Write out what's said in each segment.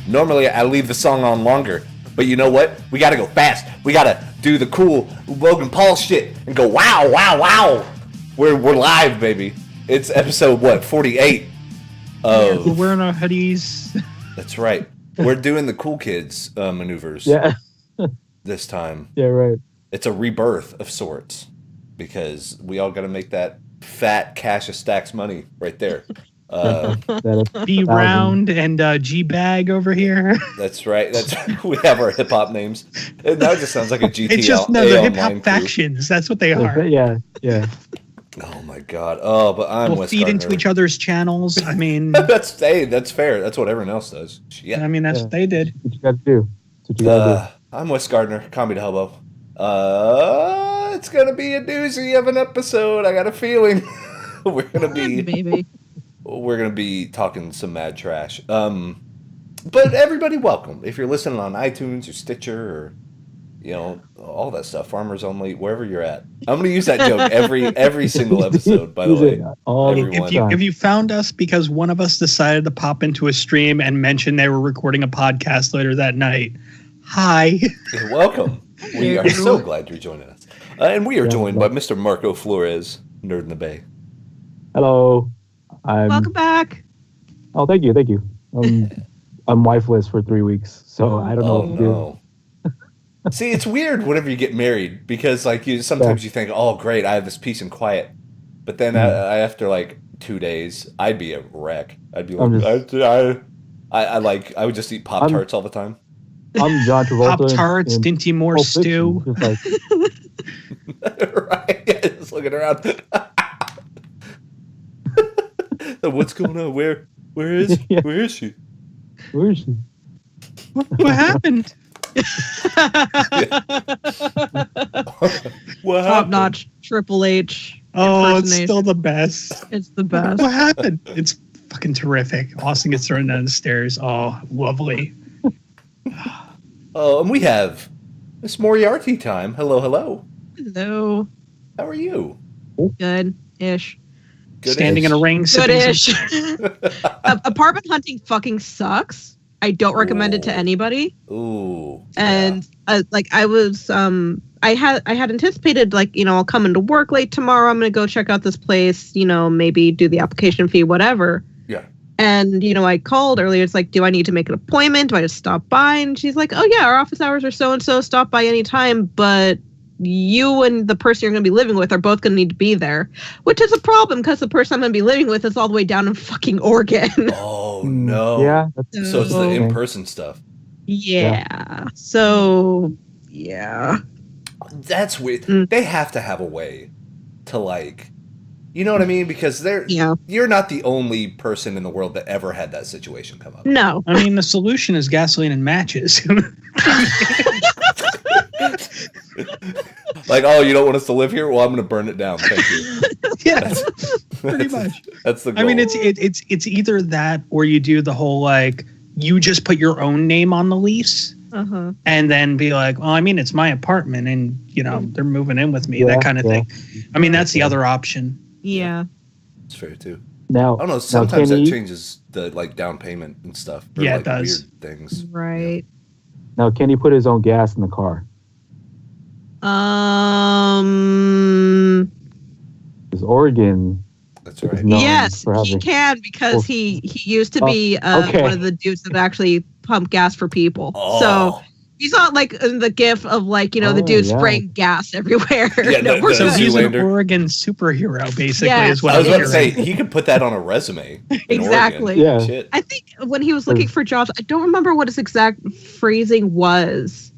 Normally, I leave the song on longer. But you know what? We gotta go fast. We gotta do the cool Logan Paul shit and go, wow, wow, wow. We're live, baby. It's episode, 48? We're wearing our hoodies. That's right. We're doing the cool kids maneuvers. Yeah. This time. Yeah, right. It's a rebirth of sorts because we all got to make that fat cash of stacks money right there. B Round and G Bag over here. That's right. We have our hip hop names. It now just sounds like a GTA. It's just the hip hop factions. That's what they are. Yeah. Oh my god. Oh, but I'm we'll Wes feed Gardner. into each other's channels. I mean, that's fair. That's what everyone else does. Yeah. I mean, that's what they did. What you got to do. That's what you got to do. I'm Wes Gardner, Comedy Hobo. It's gonna be a doozy of an episode. I got a feeling we're gonna be talking some mad trash. But everybody, welcome. If you're listening on iTunes or Stitcher or all that stuff, Farmers Only, wherever you're at. I'm gonna use that joke every single episode. By the way, if you found us because one of us decided to pop into a stream and mention they were recording a podcast later that night, hi. Welcome. We are so glad you're joining us. And we are joined by Mr. Marco Flores, Nerd in the Bay. Hello. Welcome back. Oh, thank you. I'm wifeless for 3 weeks, so I don't know what to do. See, it's weird whenever you get married because, sometimes you think, "Oh, great, I have this peace and quiet," but then after 2 days, I'd be a wreck. I'd be like, I would just eat Pop-Tarts all the time. I'm John Travolta. Pop-Tarts, Dinty Moore stew. Right, just looking around. What's going on? Where is she? Yeah. Where is she? Where is she? What happened? Top notch Triple H. Oh, it's still the best. It's the best. What happened? It's fucking terrific. Austin gets thrown down the stairs. Oh, lovely. Oh, and we have Miss Moriarty time. Hello. Hello. How are you? Good-ish. Standing in a ring. Good-ish. Apartment hunting fucking sucks. I don't recommend it to anybody. Ooh. And I had anticipated I'll come into work late tomorrow. I'm going to go check out this place, maybe do the application fee, whatever. Yeah. And, I called earlier. It's like, do I need to make an appointment? Do I just stop by? And she's like, oh yeah, our office hours are so-and-so. Stop by anytime. But you and the person you're going to be living with are both going to need to be there, which is a problem because the person I'm going to be living with is all the way down in fucking Oregon. Oh, no. Yeah. So it's the in-person stuff. Yeah. So, yeah. That's weird. They have to have a way to, you know what I mean? Because you're not the only person in the world that ever had that situation come up. No. I mean, the solution is gasoline and matches. Oh, you don't want us to live here? Well, I'm going to burn it down. Thank you. Yeah, pretty much. That's the goal. I mean, it's either that or you do the whole you just put your own name on the lease and then be like, well, I mean, it's my apartment and they're moving in with me, that kind of thing. I mean, that's the other option. Yeah, it's fair too. Now, I don't know. Sometimes that changes the down payment and stuff. Or, it does. Weird things. Right. Now, can he put his own gas in the car? Because Oregon. That's right. Yes, he can because he used to be one of the dudes that actually pumped gas for people. Oh. So he's not in the gif of the dude spraying gas everywhere. Yeah, so he's an Oregon superhero, basically, is what I was about to say. hearing. He could put that on a resume. Exactly. Yeah. Shit. I think when he was looking for jobs, I don't remember what his exact phrasing was.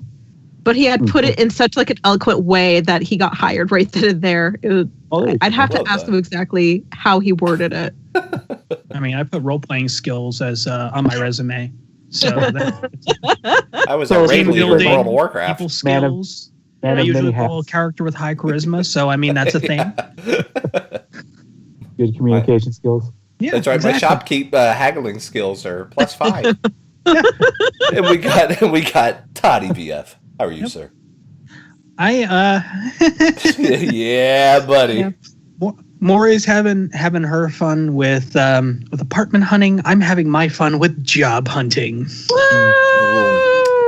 But he had put it in such an eloquent way that he got hired right then and there. I'd have to ask him exactly how he worded it. I mean, I put role-playing skills as on my resume. So I was a raid leader in World of Warcraft. People skills. I usually call a character with high charisma. So, I mean, that's a thing. Good communication skills. Yeah, that's right. Exactly. My shopkeep haggling skills are +5. and we got Toddy BF. How are you, sir? Yeah, Yeah, buddy. Yeah. Maury's having her fun with apartment hunting. I'm having my fun with job hunting.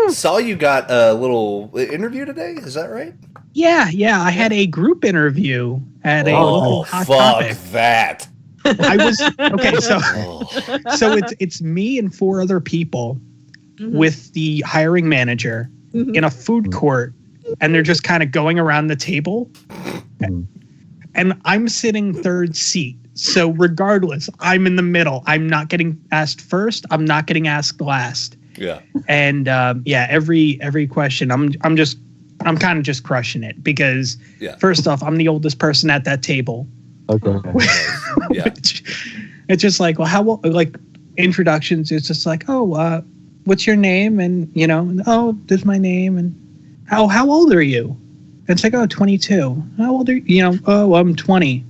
Saw you got a little interview today. Is that right? Yeah. I had a group interview at a local Hot Topic. That. I was okay. So it's me and 4 other people with the hiring manager in a food court, and they're just kind of going around the table. And I'm sitting 3rd seat. So regardless, I'm in the middle. I'm not getting asked first. I'm not getting asked last. Yeah. And every question, I'm kind of just crushing it because first off, I'm the oldest person at that table. Okay. Yeah. It's just like, well, how like introductions? It's just like, what's your name? And this is my name. And how old are you? And it's like, 22. How old are you? I'm 20.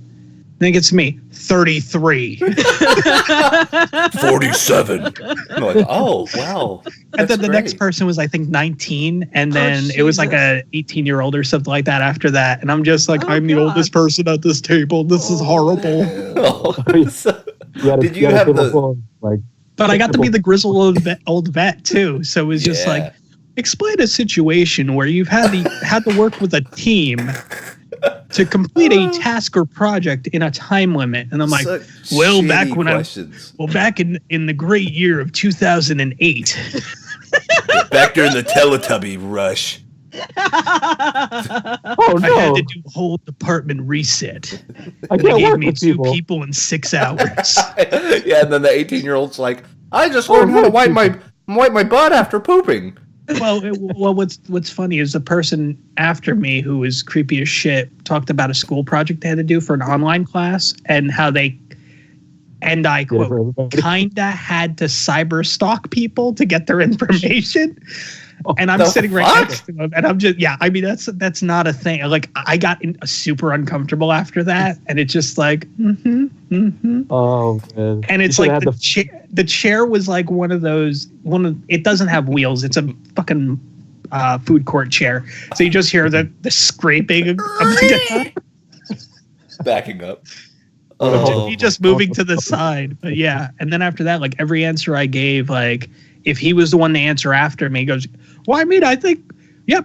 Then it gets to me, 33. 47. I'm like, oh, wow. And then the next person was, I think, 19. And then it was like a 18-year-old or something like that after that. And I'm just like, I'm the oldest person at this table. This is horrible. Did you have the... But I got to be the grizzled old vet, too. So it was just like, explain a situation where you've had to work with a team to complete a task or project in a time limit. And I'm like, back in the great year of 2008. Back during the Teletubby rush. I had to do a whole department reset. They gave me 2 people in 6 hours. Yeah, and then the 18-year-old's like, I just learned how to wipe my butt after pooping. Well, what's funny is the person after me, who was creepy as shit, talked about a school project they had to do for an online class and how they, and I quote, kinda had to cyber stalk people to get their information. And I'm sitting right next to him, and I'm just, that's not a thing. Like, I got super uncomfortable after that, and it's just like, Oh man! And it's like the chair was like one of it doesn't have wheels. It's a fucking food court chair. So you just hear the scraping of the guitar. Backing up. He just moving to the side. But yeah, and then after that, like every answer I gave, like if he was the one to answer after me, he goes, well, I mean, I think,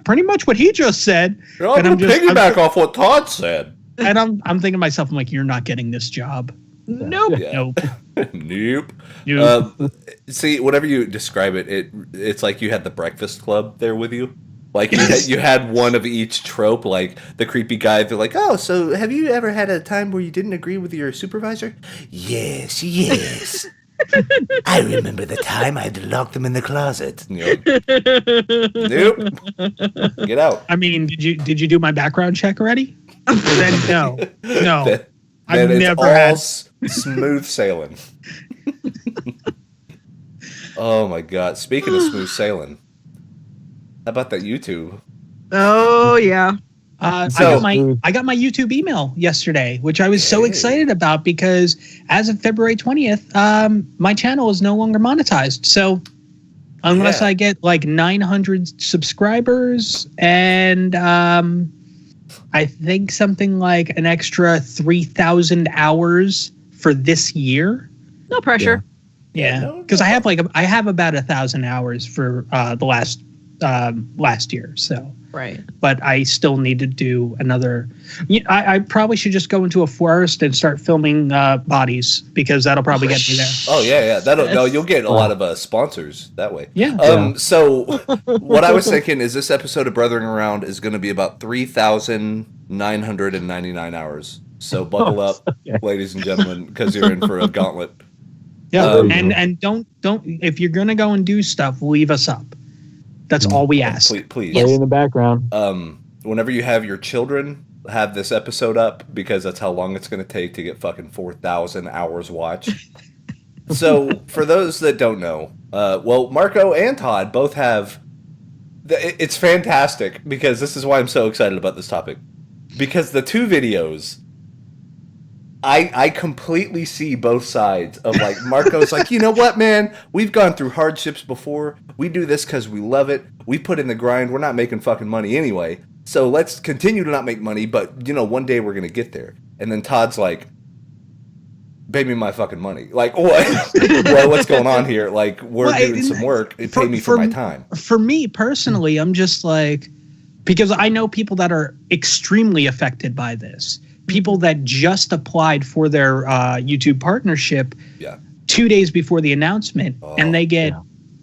pretty much what he just said. I'm going to piggyback off what Todd said. And I'm thinking to myself, I'm like, you're not getting this job. Nope. Yeah. Nope. See, whenever you describe it, it's like you had the Breakfast Club there with you. Like you had one of each trope, like the creepy guy. They're like, oh, so have you ever had a time where you didn't agree with your supervisor? Yes. I remember the time I had to lock them in the closet. Nope. Get out. I mean, did you do my background check already? Then no. I've never had smooth sailing. Oh my God! Speaking of smooth sailing, how about that YouTube? Oh yeah. I got my YouTube email yesterday, which I was so excited about because as of February 20th, my channel is no longer monetized. So unless I get like 900 subscribers and I think something like an extra 3,000 hours for this year. No pressure. Yeah, because I have about 1,000 hours for the last year. So. Right. But I still need to do another. I probably should just go into a forest and start filming bodies because that'll probably get me there. Oh yeah. You'll get a lot of sponsors that way. Yeah. So what I was thinking is this episode of Brothering Around is going to be about 3,999 hours. So buckle up, ladies and gentlemen, because you're in for a gauntlet. Yeah. And don't if you're gonna go and do stuff, leave us up. That's all we ask. Please. Play in the background. Whenever you have your children, have this episode up because that's how long it's going to take to get fucking 4,000 hours watched. So, for those that don't know, Marco and Todd both have. It's fantastic because this is why I'm so excited about this topic. Because the 2 videos, I completely see both sides of like Marco's like, you know what, man? We've gone through hardships before. We do this because we love it. We put in the grind. We're not making fucking money anyway. So let's continue to not make money. But, one day we're going to get there. And then Todd's like, pay me my fucking money. Like, what? Well, what's going on here? Like, we're doing some work. Pay me for my time. For me personally, I'm just like, because I know people that are extremely affected by this. People that just applied for their YouTube partnership 2 days before the announcement, and they get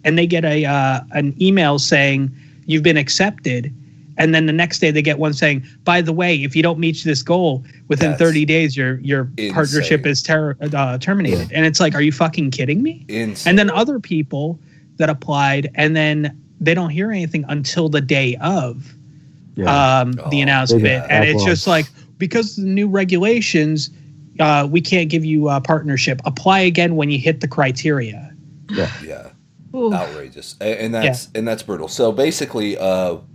an email saying you've been accepted. And then the next day they get one saying, by the way, if you don't meet this goal within 30 days, your partnership is terminated. And it's like, are you fucking kidding me? Insane. And then other people that applied, and then they don't hear anything until the day of the announcement. And it's just like, because of the new regulations, we can't give you a partnership. Apply again when you hit the criteria. Yeah. Outrageous, and that's brutal. So basically,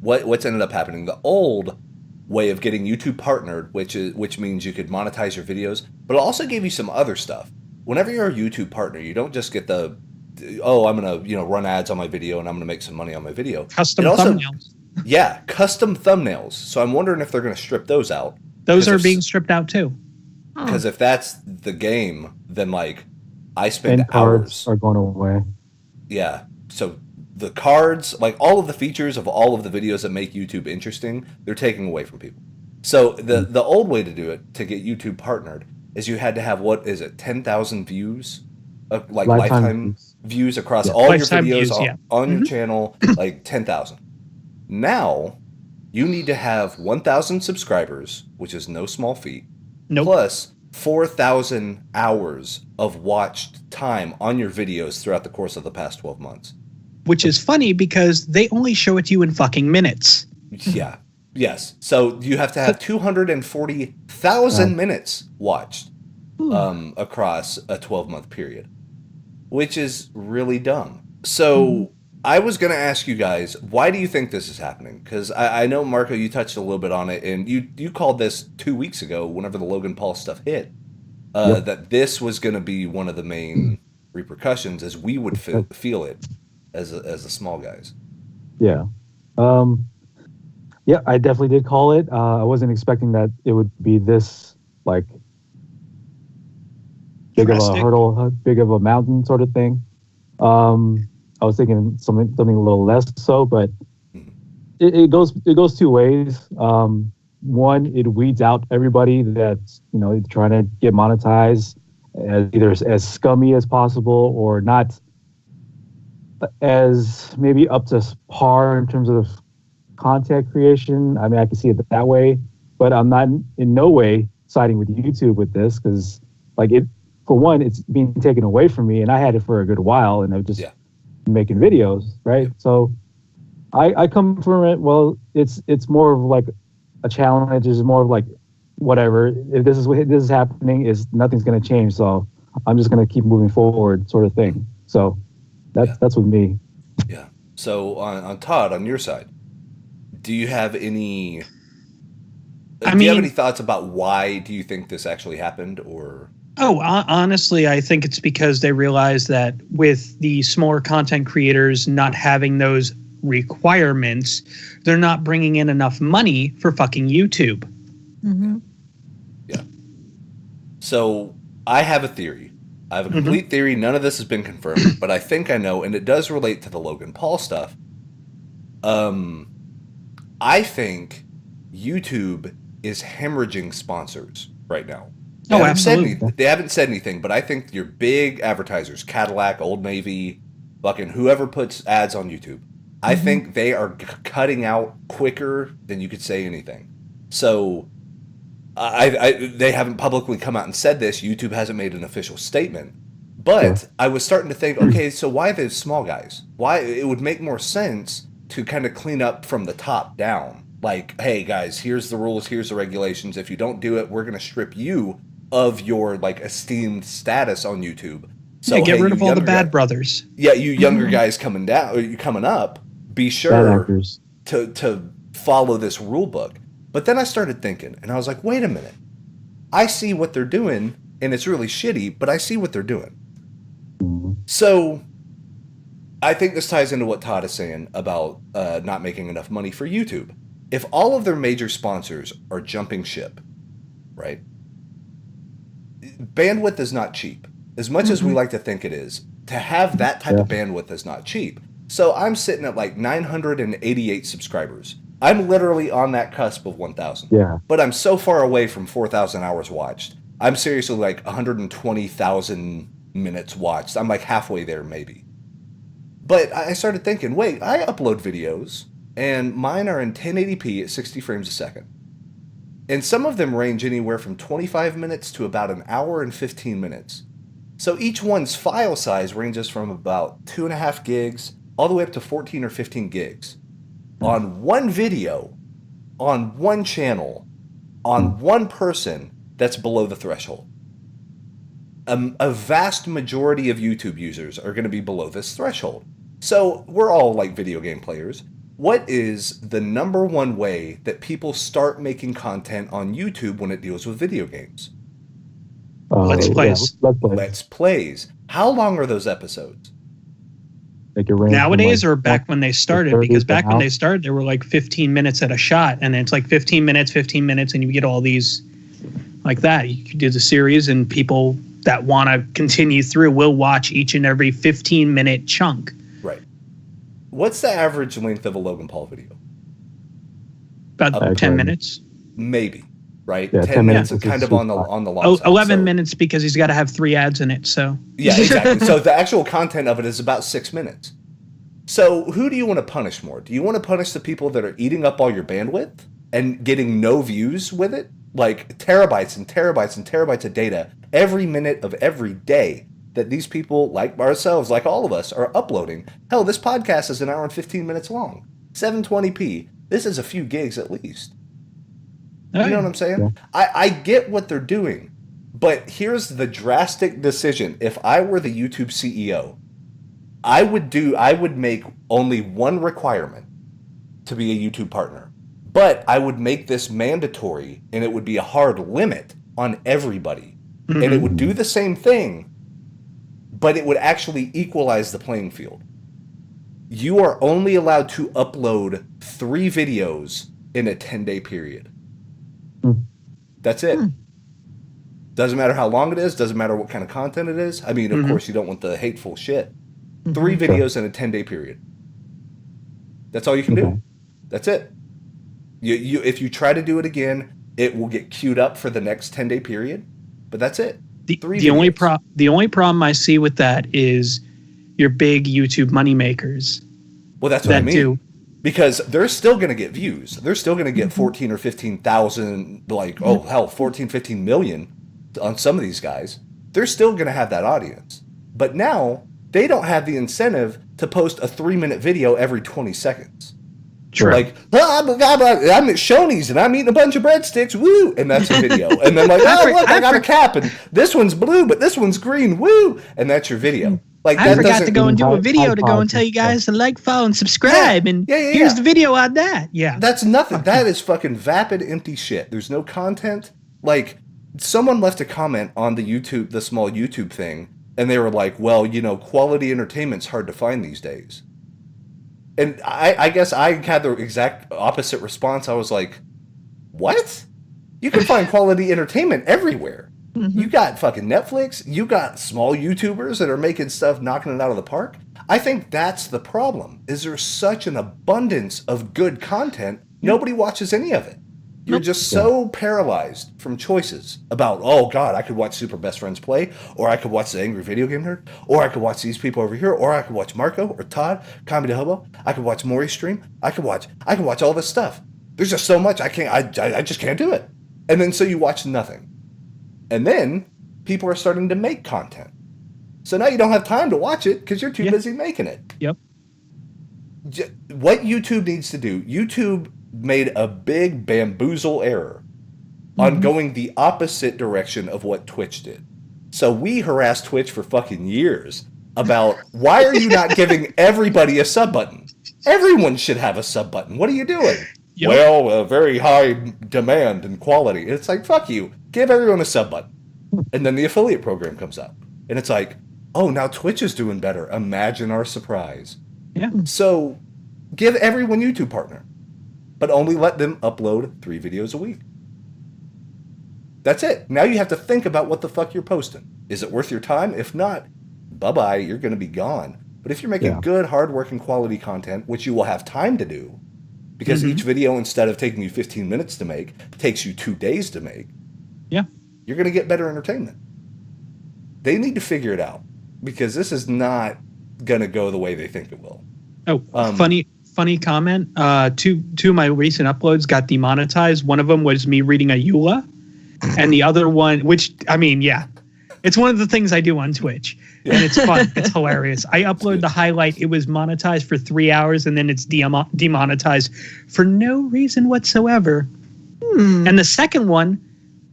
what's ended up happening? The old way of getting YouTube partnered, which means you could monetize your videos, but it also gave you some other stuff. Whenever you're a YouTube partner, you don't just get I'm gonna run ads on my video and I'm gonna make some money on my video. Custom thumbnails. Yeah, custom thumbnails. So I'm wondering if they're gonna strip those out. Those are being stripped out too. Because if that's the game, then like I spend hours are going away. Yeah. So the cards, like all of the features of all of the videos that make YouTube interesting, they're taking away from people. So the old way to do it, to get YouTube partnered, is you had to have, 10,000 views? Like lifetime views across all lifetime your videos views, on your channel, like 10,000. Now, you need to have 1,000 subscribers, which is no small feat, plus 4,000 hours of watched time on your videos throughout the course of the past 12 months. Which is funny because they only show it to you in fucking minutes. Yeah. Yes. So you have to have 240,000 minutes watched across a 12-month period, which is really dumb. So I was going to ask you guys, why do you think this is happening? Because I know, Marco, you touched a little bit on it, and you called this 2 weeks ago, whenever the Logan Paul stuff hit, that this was going to be one of the main repercussions, as we would feel it as the small guys. Yeah. Yeah, I definitely did call it. I wasn't expecting that it would be this, like, big of a hurdle, big of a mountain sort of thing. I was thinking something a little less so, but it goes two ways. One, it weeds out everybody that's trying to get monetized, as either as scummy as possible or not as maybe up to par in terms of content creation. I mean, I can see it that way, but I'm not in no way siding with YouTube with this, because for one, it's being taken away from me, and I had it for a good while, and I was just making videos, right? So I come from it. Well, it's more of like a challenge. It's more of like, whatever. If this is happening, nothing's going to change. So I'm just going to keep moving forward, sort of thing. So that's with me. Yeah. So on Todd, on your side, do you have any? Do you have any thoughts about why do you think this actually happened, or? Oh, honestly, I think it's because they realize that with the smaller content creators not having those requirements, they're not bringing in enough money for fucking YouTube. Mm-hmm. Yeah. So I have a theory. I have a complete theory. None of this has been confirmed, but I think I know, and it does relate to the Logan Paul stuff. I think YouTube is hemorrhaging sponsors right now. They haven't said anything, but I think your big advertisers, Cadillac, Old Navy, fucking whoever puts ads on YouTube, I think they are cutting out quicker than you could say anything. So they haven't publicly come out and said this. YouTube hasn't made an official statement. But I was starting to think, okay, so why the small guys? Why it would make more sense to kind of clean up from the top down. Like, hey, guys, here's the rules, here's the regulations. If you don't do it, we're going to strip you of your esteemed status on YouTube. So get rid of all the bad brothers. Yeah, you younger guys coming up, be sure to follow this rule book. But then I started thinking, and I was like, wait a minute. I see what they're doing, and it's really shitty, but I see what they're doing. So I think this ties into what Todd is saying about not making enough money for YouTube. If all of their major sponsors are jumping ship, right? bandwidth is not cheap. As much as we like to think it is, to have that type of bandwidth is not cheap. So I'm sitting at like 988 subscribers. I'm literally on that cusp of 1,000. Yeah. But I'm so far away from 4,000 hours watched. I'm seriously like 120,000 minutes watched. I'm like halfway there maybe. But I started thinking, wait, I upload videos and mine are in 1080p at 60 frames a second. And some of them range anywhere from 25 minutes to about an hour and 15 minutes. So each one's file size ranges from about 2.5 gigs all the way up to 14 or 15 gigs. On one video, on one channel, on one person, that's below the threshold. A vast majority of YouTube users are going to be below this threshold. So we're all like video game players. What is the number one way that people start making content on YouTube when it deals with video games? Let's plays. Let's plays. How long are those episodes? Nowadays or back when they started? Because back when they started, they were like 15 minutes at a shot, and it's like 15 minutes, and you get all these like that. You do the series, and people that want to continue through will watch each and every 15-minute chunk. Right. What's the average length of a Logan Paul video? About 10 minutes? Maybe. Right? Yeah, 10 minutes is kind of on the long side. 11 minutes because he's got to have 3 ads in it. So yeah, exactly. So the actual content of it is about 6 minutes. So who do you want to punish more? Do you want to punish the people that are eating up all your bandwidth and getting no views with it? Like terabytes and terabytes and terabytes of data every minute of every day that these people, like ourselves, like all of us, are uploading. Hell, this podcast is an hour and 15 minutes long. 720p. This is a few gigs at least. You know what I'm saying? Yeah. I get what they're doing, but here's the drastic decision. If I were the YouTube CEO, I would make only one requirement to be a YouTube partner, but I would make this mandatory, and it would be a hard limit on everybody. Mm-hmm. And it would do the same thing, but it would actually equalize the playing field. You are only allowed to upload 3 videos in a 10-day period. That's it. Doesn't matter how long it is. Doesn't matter what kind of content it is. I mean, of course, you don't want the hateful shit. 3 videos in a 10-day period. That's all you can do. That's it. You if you try to do it again, it will get queued up for the next 10-day period. But that's it. The only problem I see with that is your big YouTube moneymakers. Well, that's what I mean. Because they're still going to get views. They're still going to get 14 or 15,000, like, 14, 15 million on some of these guys. They're still going to have that audience. But now, they don't have the incentive to post a 3-minute video every 20 seconds. True. Like, I'm at Shoney's and I'm eating a bunch of breadsticks, woo! And that's a video. And then like, oh, look, I got a cap and this one's blue, but this one's green, woo! And that's your video. Like, I forgot to go and do a video to go and tell you guys to like, follow, and subscribe. And here's the video on that. Yeah. That's nothing. That is fucking vapid, empty shit. There's no content. Like, someone left a comment on the small YouTube thing, and they were like, well, quality entertainment's hard to find these days. And I guess I had the exact opposite response. I was like, what? You can find quality entertainment everywhere. Mm-hmm. You got fucking Netflix. You got small YouTubers that are making stuff, knocking it out of the park. I think that's the problem. Is there such an abundance of good content? Nobody watches any of it. You're just so paralyzed from choices about, oh God, I could watch Super Best Friends play, or I could watch The Angry Video Game Nerd, or I could watch these people over here, or I could watch Marco or Todd, Comedy Hobo. I could watch Maury stream. I could watch all this stuff. There's just so much I just can't do it. And then so you watch nothing. And then people are starting to make content. So now you don't have time to watch it because you're too busy making it. Yep. What YouTube needs to do, YouTube made a big bamboozle error on going the opposite direction of what Twitch did. So we harassed Twitch for fucking years about why are you not giving everybody a sub button? Everyone should have a sub button. What are you doing? Yep. Well, very high demand and quality. It's like, fuck you. Give everyone a sub button. And then the affiliate program comes up. And it's like, oh, now Twitch is doing better. Imagine our surprise. Yeah. So give everyone YouTube partner, but only let them upload 3 videos a week. That's it. Now you have to think about what the fuck you're posting. Is it worth your time? If not, bye-bye, you're going to be gone. But if you're making good, hard-working, quality content, which you will have time to do, because each video, instead of taking you 15 minutes to make, takes you 2 days to make, you're going to get better entertainment. They need to figure it out, because this is not going to go the way they think it will. Oh, funny comment. Two of my recent uploads got demonetized. One of them was me reading a EULA, and the other one, which, I mean, it's one of the things I do on Twitch, and it's fun. It's hilarious. I upload the highlight. It was monetized for 3 hours, and then it's demonetized for no reason whatsoever. And the second one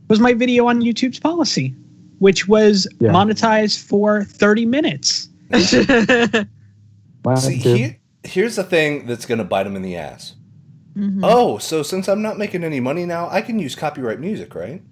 was my video on YouTube's policy, which was monetized for 30 minutes. See, here's the thing that's going to bite them in the ass. Oh, so since I'm not making any money now, I can use copyright music, right?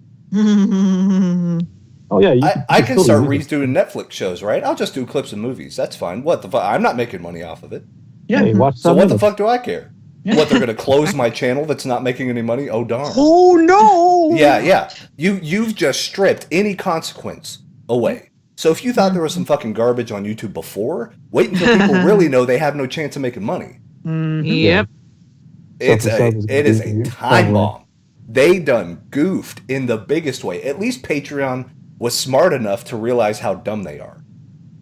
Oh yeah, I can start redoing Netflix shows, right? I'll just do clips of movies. That's fine. What the fuck? I'm not making money off of it. Yeah, so what the fuck do I care? What, they're going to close my channel that's not making any money? Oh darn. Oh no. Yeah. You've just stripped any consequence away. So if you thought there was some fucking garbage on YouTube before, wait until people really know they have no chance of making money. Yep. It is a time bomb. They done goofed in the biggest way. At least Patreon was smart enough to realize how dumb they are.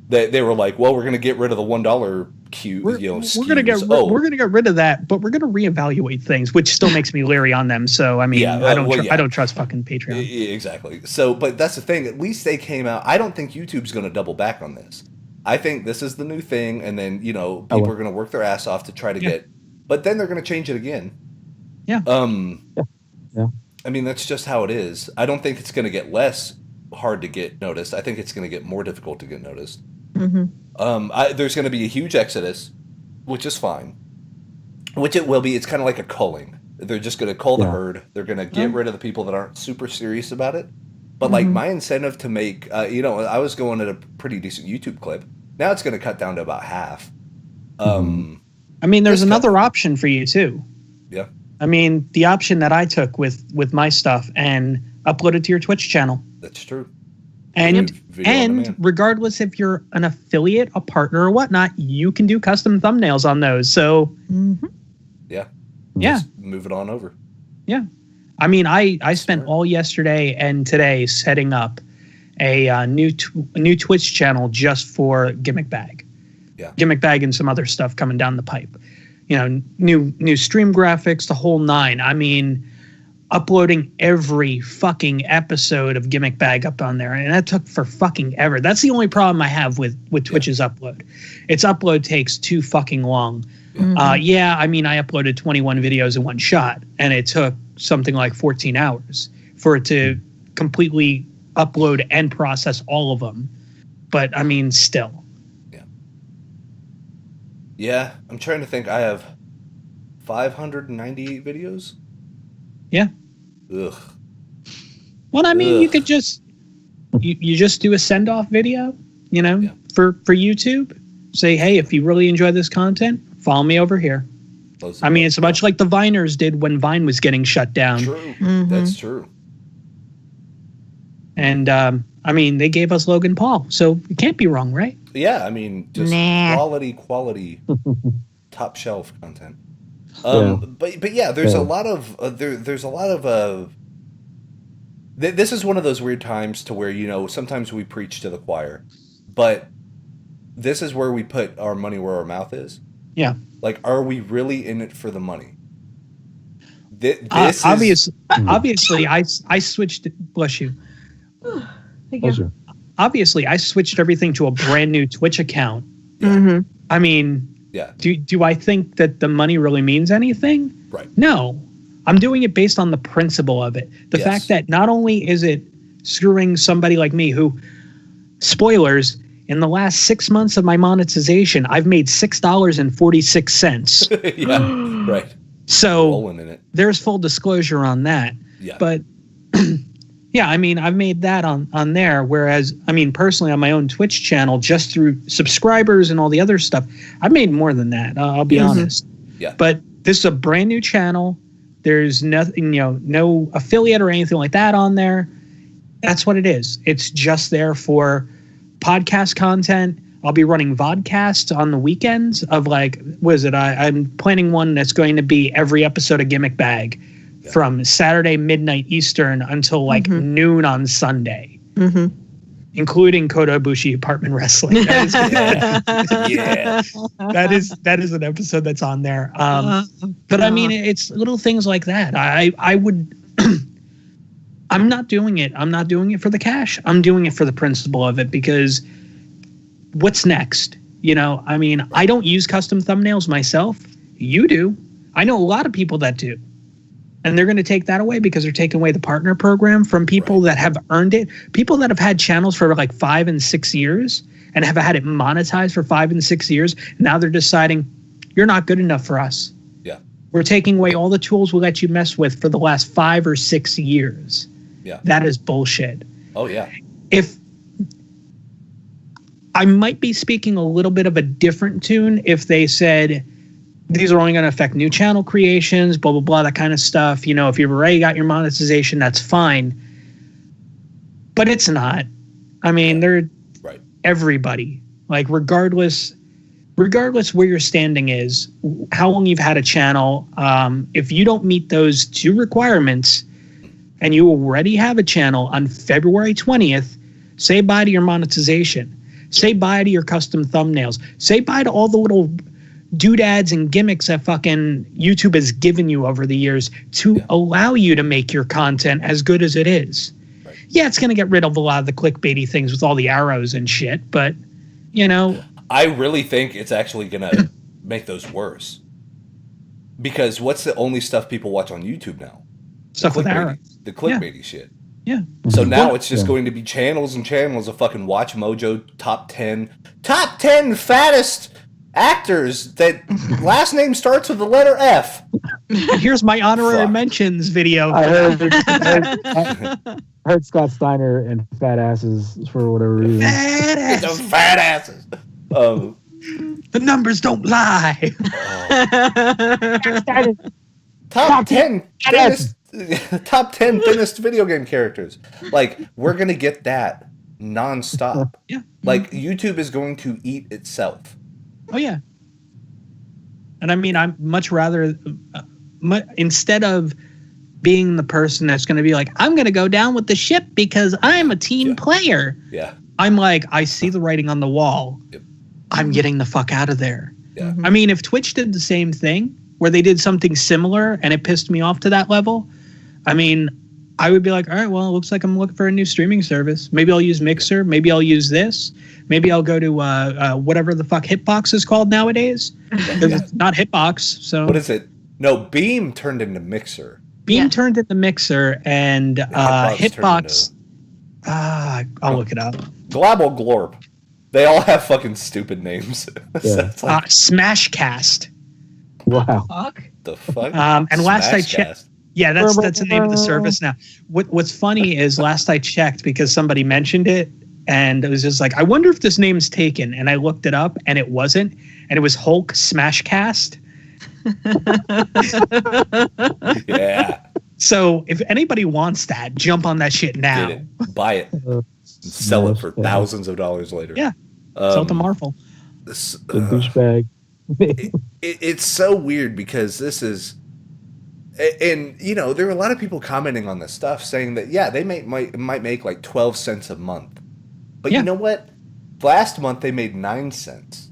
They were like, well, we're going to get rid of the $1 queue. We're going to get rid of that, but we're going to reevaluate things, which still makes me leery on them. So I mean, I don't trust fucking Patreon. Exactly. So, but that's the thing. At least they came out. I don't think YouTube's going to double back on this. I think this is the new thing, and then people are going to work their ass off to try to get. But then they're going to change it again. Yeah. I mean, that's just how it is. I don't think it's going to get less hard to get noticed. I think it's going to get more difficult to get noticed. There's going to be a huge exodus, which is fine. Which it will be. It's kind of like a culling. They're just going to cull the herd. They're going to get rid of the people that aren't super serious about it. But like my incentive to make, I was going at a pretty decent YouTube clip. Now it's going to cut down to about half. I mean, there's another option for you too. Yeah. I mean, the option that I took with my stuff and uploaded to your Twitch channel. That's true. And regardless if you're an affiliate, a partner, or whatnot, you can do custom thumbnails on those. So, just move it on over. Yeah. I mean, I spent all yesterday and today setting up a new Twitch channel just for Gimmick Bag. Yeah. Gimmick Bag and some other stuff coming down the pipe. New stream graphics, the whole nine. I mean, uploading every fucking episode of Gimmick Bag up on there, and that took for fucking ever. That's the only problem I have with Twitch's upload. Its upload takes too fucking long. I mean, I uploaded 21 videos in one shot, and it took something like 14 hours for it to completely upload and process all of them. But I mean, still. Yeah, I'm trying to think. I have 598 videos. Yeah. Ugh. Well, I mean, you could just you just do a send off video, for YouTube. Say, hey, if you really enjoy this content, follow me over here. I mean, it's much like the Viners did when Vine was getting shut down. True. That's true. And I mean, they gave us Logan Paul, so it can't be wrong, right? Yeah, I mean, just quality, top shelf content. But yeah, there's a lot of this is one of those weird times to where sometimes we preach to the choir, but this is where we put our money where our mouth is. Yeah. Like, are we really in it for the money? Obviously, I switched. Bless you. Thank you. Obviously, I switched everything to a brand new Twitch account. Yeah. I mean, do I think that the money really means anything? Right. No. I'm doing it based on the principle of it. The fact that not only is it screwing somebody like me who, spoilers, in the last 6 months of my monetization, I've made $6.46. Yeah, right. So there's full disclosure on that. Yeah. But yeah, I mean, I've made that on there. Whereas, I mean, personally on my own Twitch channel, just through subscribers and all the other stuff, I've made more than that. I'll be honest. Yeah. But this is a brand new channel. There's nothing, no affiliate or anything like that on there. That's what it is. It's just there for podcast content. I'll be running vodcasts on the weekends of like, what is it? I'm planning one that's going to be every episode of Gimmick Bag from Saturday midnight Eastern until like noon on Sunday, including Kota Ibushi Apartment Wrestling. That is, that is an episode that's on there. But I mean, it's little things like that. I would. I'm not doing it. I'm not doing it for the cash. I'm doing it for the principle of it, because what's next? You know, I mean, I don't use custom thumbnails myself. You do. I know a lot of people that do. And they're going to take that away because they're taking away the partner program from people that have earned it. People that have had channels for like 5 and 6 years and have had it monetized for 5 and 6 years. Now they're deciding, you're not good enough for us. Yeah. We're taking away all the tools we let you mess with for the last 5 or 6 years. Yeah. That is bullshit. Oh, yeah. If I might be speaking a little bit of a different tune if they said these are only going to affect new channel creations, blah, blah, blah, that kind of stuff. You know, if you've already got your monetization, that's fine. But it's not. I mean, they're everybody. Like, regardless where your standing is, how long you've had a channel, if you don't meet those 2 requirements, and you already have a channel on February 20th, say bye to your monetization. Say bye to your custom thumbnails. Say bye to all the little doodads and gimmicks that fucking YouTube has given you over the years to allow you to make your content as good as it is. Right. Yeah, it's going to get rid of a lot of the clickbaity things with all the arrows and shit, but, you know. I really think it's actually going to make those worse. Because what's the only stuff people watch on YouTube now? Stuff with arrows. The clickbaity shit. Yeah. So now it's just going to be channels and channels of fucking Watch Mojo top 10 fattest actors that last name starts with the letter F. Here's my honorary mentions video. I heard Scott Steiner and fat asses for whatever reason. Fat asses. The numbers don't lie. Top 10 thinnest video game characters. Like, we're going to get that nonstop. Yeah. Like, YouTube is going to eat itself. Oh, yeah. And I mean, I'm much rather, instead of being the person that's going to be like, I'm going to go down with the ship because I'm a team player. Yeah. I'm like, I see the writing on the wall. Yep. I'm getting the fuck out of there. Yeah. I mean, if Twitch did the same thing, where they did something similar and it pissed me off to that level, I mean, I would be like, all right, well, it looks like I'm looking for a new streaming service. Maybe I'll use Mixer. Maybe I'll use this. Maybe I'll go to whatever the fuck Hitbox is called nowadays. Because it's not Hitbox. So what is it? No, Beam turned into Mixer. Beam turned into Mixer, and Hitbox. I'll look it up. Global Glorp. They all have fucking stupid names. Yeah. So like, Smashcast. Wow. Fuck. The fuck? And last I checked. Yeah, that's the name of the service now. What's funny is last I checked, because somebody mentioned it, and it was just like, I wonder if this name's taken. And I looked it up, and it wasn't. And it was Hulk Smashcast. Yeah. So if anybody wants that, jump on that shit now. Get it. Buy it. And sell it for thousands of dollars later. Yeah. Sell it to Marvel. The douchebag. It's so weird because this is... And, you know, there were a lot of people commenting on this stuff saying that, yeah, they might make like 12 cents a month. But you know what? Last month they made 9 cents.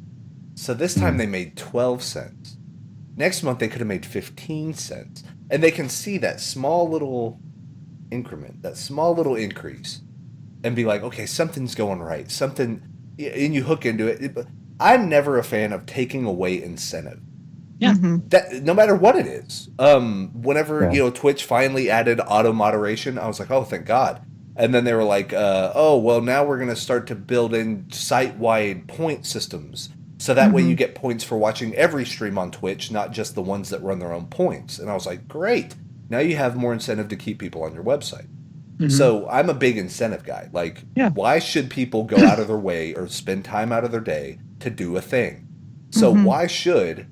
So this time they made 12 cents. Next month they could have made 15 cents. And they can see that small little increment, that small little increase, and be like, okay, something's going right. Something, and you hook into it. I'm never a fan of taking away incentive. Yeah. That no matter what it is. Whenever Twitch finally added auto moderation, I was like, oh, thank God. And then they were like, oh, well, now we're going to start to build in site-wide point systems. So that way you get points for watching every stream on Twitch, not just the ones that run their own points. And I was like, great. Now you have more incentive to keep people on your website. So I'm a big incentive guy. Like, why should people go out of their way or spend time out of their day to do a thing? So why should...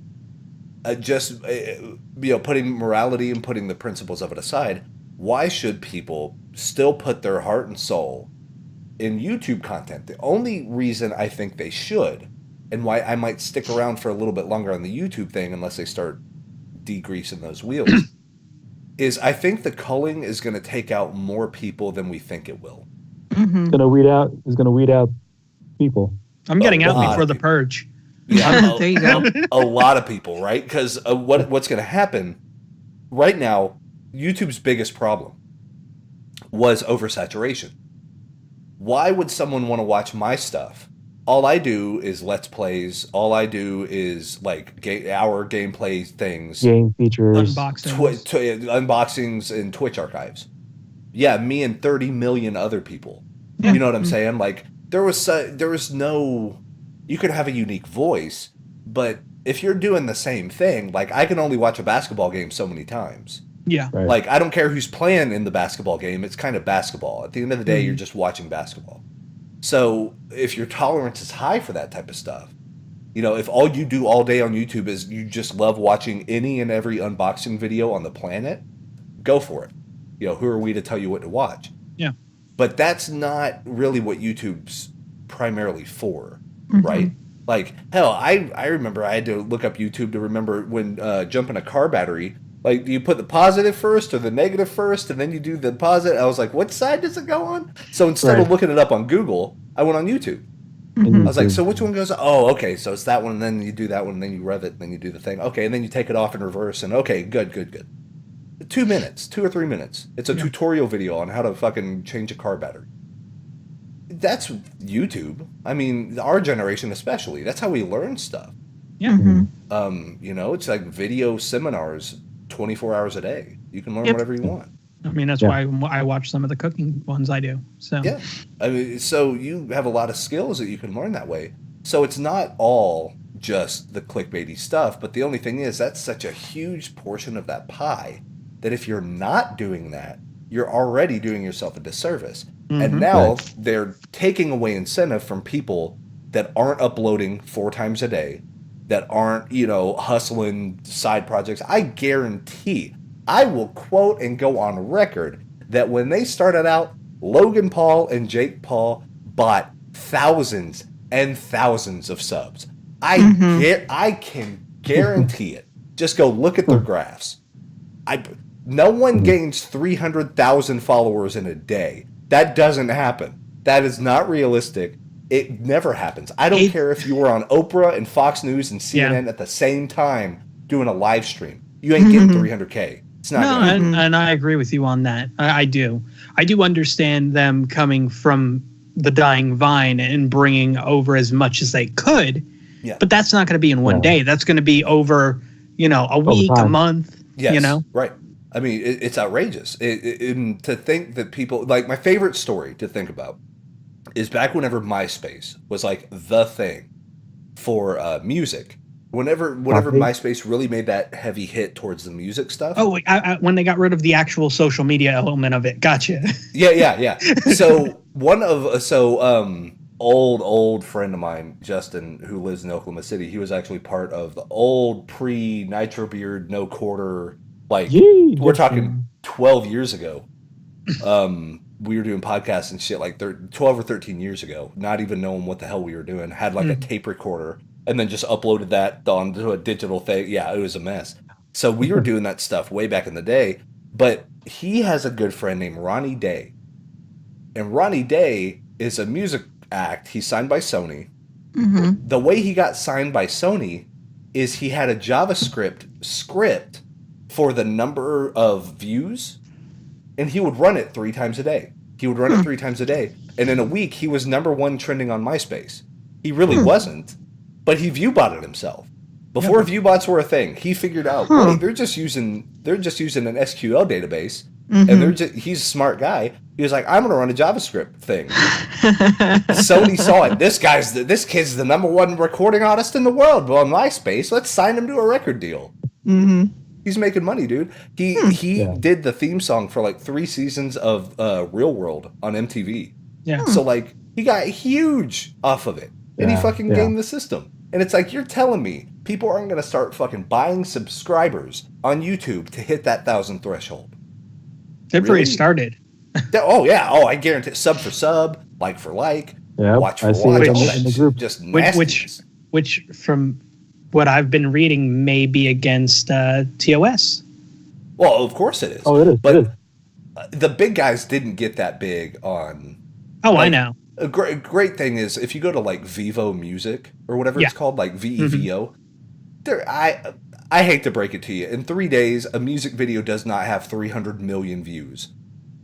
putting morality and putting the principles of it aside, why should people still put their heart and soul in YouTube content? The only reason I think they should, and why I might stick around for a little bit longer on the YouTube thing unless they start degreasing those wheels, is I think the culling is going to take out more people than we think it will. It's going to weed out people. I'm getting out before the purge. Yeah, there you go. A lot of people, right? Because what's going to happen right now, YouTube's biggest problem was oversaturation. Why would someone want to watch my stuff? All I do is Let's Plays. All I do is like our gameplay things. Game features. Unboxings and Twitch archives. Yeah, me and 30 million other people. You know what I'm saying? Like, there was no... You could have a unique voice, but if you're doing the same thing, like, I can only watch a basketball game so many times. Yeah. Right. Like, I don't care who's playing in the basketball game. It's kind of basketball. At the end of the day, you're just watching basketball. So if your tolerance is high for that type of stuff, if all you do all day on YouTube is you just love watching any and every unboxing video on the planet, go for it. Who are we to tell you what to watch? Yeah. But that's not really what YouTube's primarily for, right? Like, hell, I remember I had to look up YouTube to remember when jumping a car battery. Like, do you put the positive first or the negative first, and then you do the positive? I was like, what side does it go on? So instead of looking it up on Google, I went on YouTube. I was like, so which one goes? Oh, okay, so it's that one, and then you do that one, and then you rev it, and then you do the thing. Okay, and then you take it off in reverse, and okay, good. 2 minutes, 2 or 3 minutes. It's a tutorial video on how to fucking change a car battery. That's YouTube. I mean, our generation especially. That's how we learn stuff. Yeah. It's like video seminars 24 hours a day. You can learn whatever you want. I mean, that's why I watch some of the cooking ones I do. So yeah, I mean, so you have a lot of skills that you can learn that way. So it's not all just the clickbaity stuff, but the only thing is that's such a huge portion of that pie that if you're not doing that, you're already doing yourself a disservice. And now they're taking away incentive from people that aren't uploading 4 times a day, that aren't, hustling side projects. I guarantee, I will quote and go on record that when they started out, Logan Paul and Jake Paul bought thousands and thousands of subs. I can guarantee it. Just go look at their graphs. No one gains 300,000 followers in a day. That doesn't happen. That is not realistic. It never happens. I don't care if you were on Oprah and Fox News and CNN at the same time doing a live stream. You ain't getting 300K. It's not. And I agree with you on that. I do. I do understand them coming from the dying vine and bringing over as much as they could. Yeah. But that's not going to be in one day. That's going to be over, a week, a month. Yes, right. I mean, it's outrageous. To think that people, like, my favorite story to think about is back whenever MySpace was like the thing for music. Whenever MySpace really made that heavy hit towar's the music stuff. Oh, when they got rid of the actual social media element of it. Gotcha. Yeah. So old friend of mine, Justin, who lives in Oklahoma City, he was actually part of the old pre-Nitro Beard, No Quarter. Like, we're talking 12 years ago. We were doing podcasts and shit like 12 or 13 years ago, not even knowing what the hell we were doing. Had like a tape recorder and then just uploaded that onto a digital thing. Yeah, it was a mess. So we were doing that stuff way back in the day. But he has a good friend named Ronnie Day. And Ronnie Day is a music act. He's signed by Sony. The way he got signed by Sony is he had a JavaScript script for the number of views, and he would run it 3 times a day. And in a week, he was #1 trending on MySpace. He really wasn't, but he viewbotted himself. Before viewbots were a thing, he figured out, wait, they're just using an SQL database, and he's a smart guy. He was like, I'm going to run a JavaScript thing. Sony saw it. This kid's the #1 recording artist in the world on MySpace. Let's sign him to a record deal. He's making money, dude. He did the theme song for like 3 seasons of Real World on MTV. Yeah. So like he got huge off of it, and he fucking gamed the system. And it's like, you're telling me people aren't going to start fucking buying subscribers on YouTube to hit that 1,000 threshold? They've already started. Oh yeah. Oh, I guarantee sub for sub, like for like, watch for watch. In the group. Just nastiness. Which from what I've been reading may be against TOS. Well, of course it is. Oh, it is. But it is. The big guys didn't get that big on. Oh, I know. A great thing is if you go to like Vivo Music or whatever it's called, like VEVO, I hate to break it to you. In 3 days, a music video does not have 300 million views.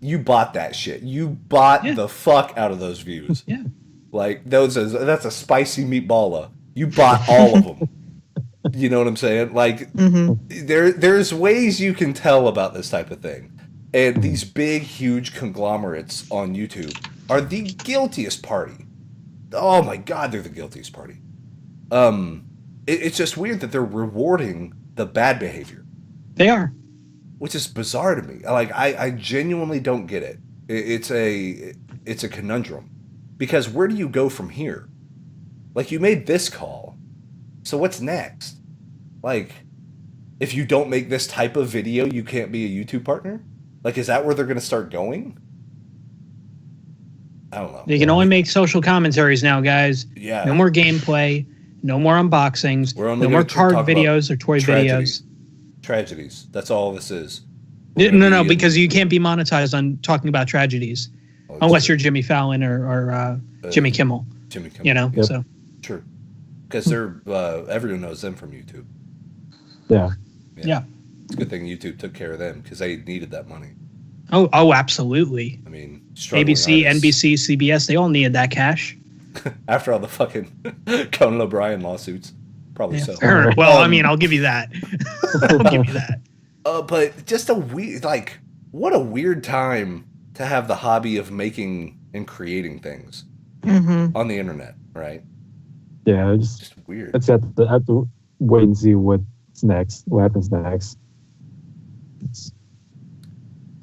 You bought that shit. You bought the fuck out of those views. Yeah. Like that's a spicy meatballa. You bought all of them. You know what I'm saying? Like there's ways you can tell about this type of thing. And these big, huge conglomerates on YouTube are the guiltiest party. Oh my God, they're the guiltiest party. It's just weird that they're rewarding the bad behavior. They are. Which is bizarre to me. Like, I genuinely don't get it. It's a conundrum. Because where do you go from here? Like, you made this call. So what's next? Like, if you don't make this type of video, you can't be a YouTube partner? Like, is that where they're going to start going? I don't know. You can only make social commentaries now, guys. Yeah. No more gameplay. No more unboxings. No more card videos or toy videos. Tragedies. That's all this is. No, because you can't be monetized on talking about tragedies. Unless you're Jimmy Fallon or Jimmy Kimmel. Jimmy Kimmel. You know, so. True. Because they're everyone knows them from YouTube. Yeah. It's a good thing YouTube took care of them because they needed that money. Oh, absolutely. I mean, ABC, NBC, CBS, they all needed that cash. After all the fucking Conan O'Brien lawsuits. Probably so. Well, I mean, I'll give you that. I'll give you that. But just a weird, like, what a weird time to have the hobby of making and creating things on the internet, right? Yeah, it's just weird. Let's have to wait and see what's next, what happens next.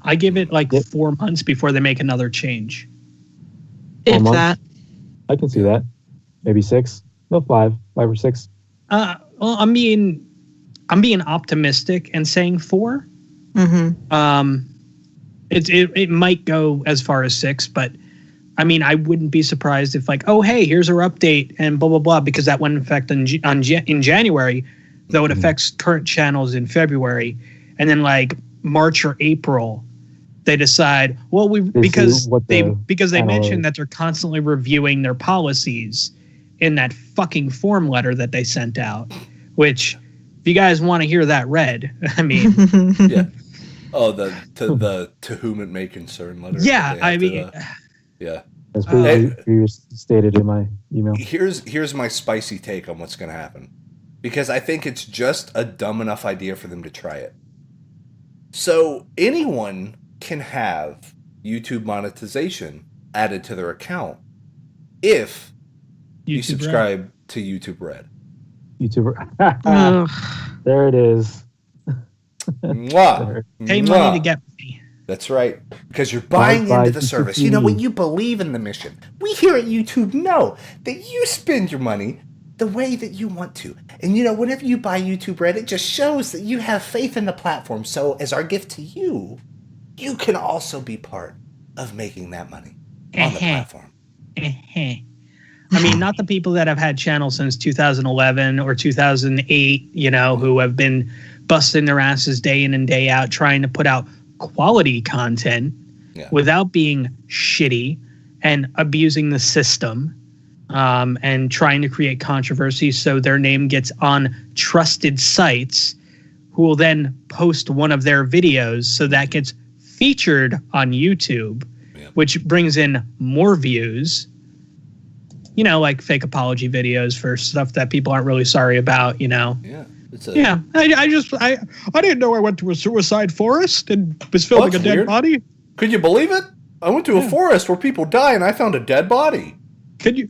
I give it like 4 months before they make another change. If that. I can see that. Maybe 6. No, 5 or 6. Well, I'm being optimistic and saying 4. It might go as far as 6, but I mean, I wouldn't be surprised if like, oh hey, here's our update and blah blah blah, because that went in effect in January, though it affects current channels in February, and then like March or April, they decide, well, because they mentioned that they're constantly reviewing their policies in that fucking form letter that they sent out, which if you guys want to hear that read, I mean, yeah. Oh, to whom it may concern letter. Yeah, I mean, yeah. As previously stated in my email. Here's my spicy take on what's going to happen, because I think it's just a dumb enough idea for them to try it. So anyone can have YouTube monetization added to their account if you subscribe to YouTube Red. YouTuber. There it is. Mwah. Pay money to get me. That's right. Because you're buying into the service. You know what? You believe in the mission. We here at YouTube know that you spend your money the way that you want to. And you know, whenever you buy YouTube Red, it just shows that you have faith in the platform. So as our gift to you, you can also be part of making that money on the platform. I mean, not the people that have had channels since 2011 or 2008, you know, who have been busting their asses day in and day out trying to put out quality content without being shitty and abusing the system, and trying to create controversy so their name gets on trusted sites, who will then post one of their videos so that gets featured on YouTube, which brings in more views. You know, like fake apology videos for stuff that people aren't really sorry about, you know. I didn't know I went to a suicide forest and was filming a dead body. Could you believe it? I went to a forest where people die and I found a dead body. Can you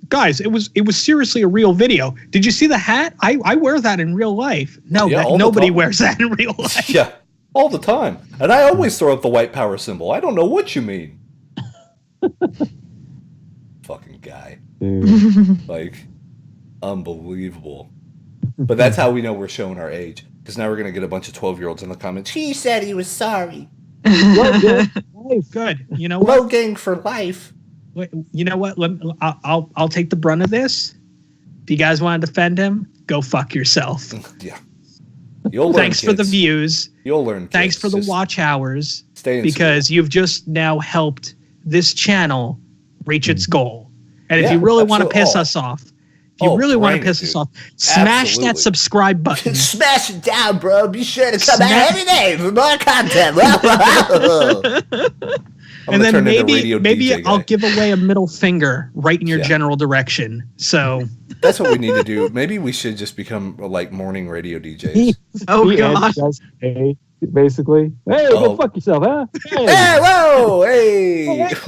guys, it was seriously a real video. Did you see the hat? I wear that in real life. No, nobody wears that in real life. Yeah, all the time. And I always throw up the white power symbol. I don't know what you mean. Fucking guy. Like, unbelievable. But that's how we know we're showing our age. Because now we're going to get a bunch of 12-year-olds in the comments. He said he was sorry. Good. You know what? Logang for life. You know what? I'll take the brunt of this. If you guys want to defend him, go fuck yourself. Yeah. You'll learn, Thanks kids. for the views. You'll learn. Kids. Thanks for the watch hours. Stay because school. you've just now helped this channel reach its goal. And if Yeah, you really want to piss us off, us off, smash that subscribe button. Smash it down, bro. Be sure to come back every day for more content. And then maybe I'll give away a middle finger right in your general direction. So that's what we need to do. Maybe we should just become like morning radio DJs. Oh god. Hey, basically. Hey, go fuck yourself, huh? Hey, whoa, hey.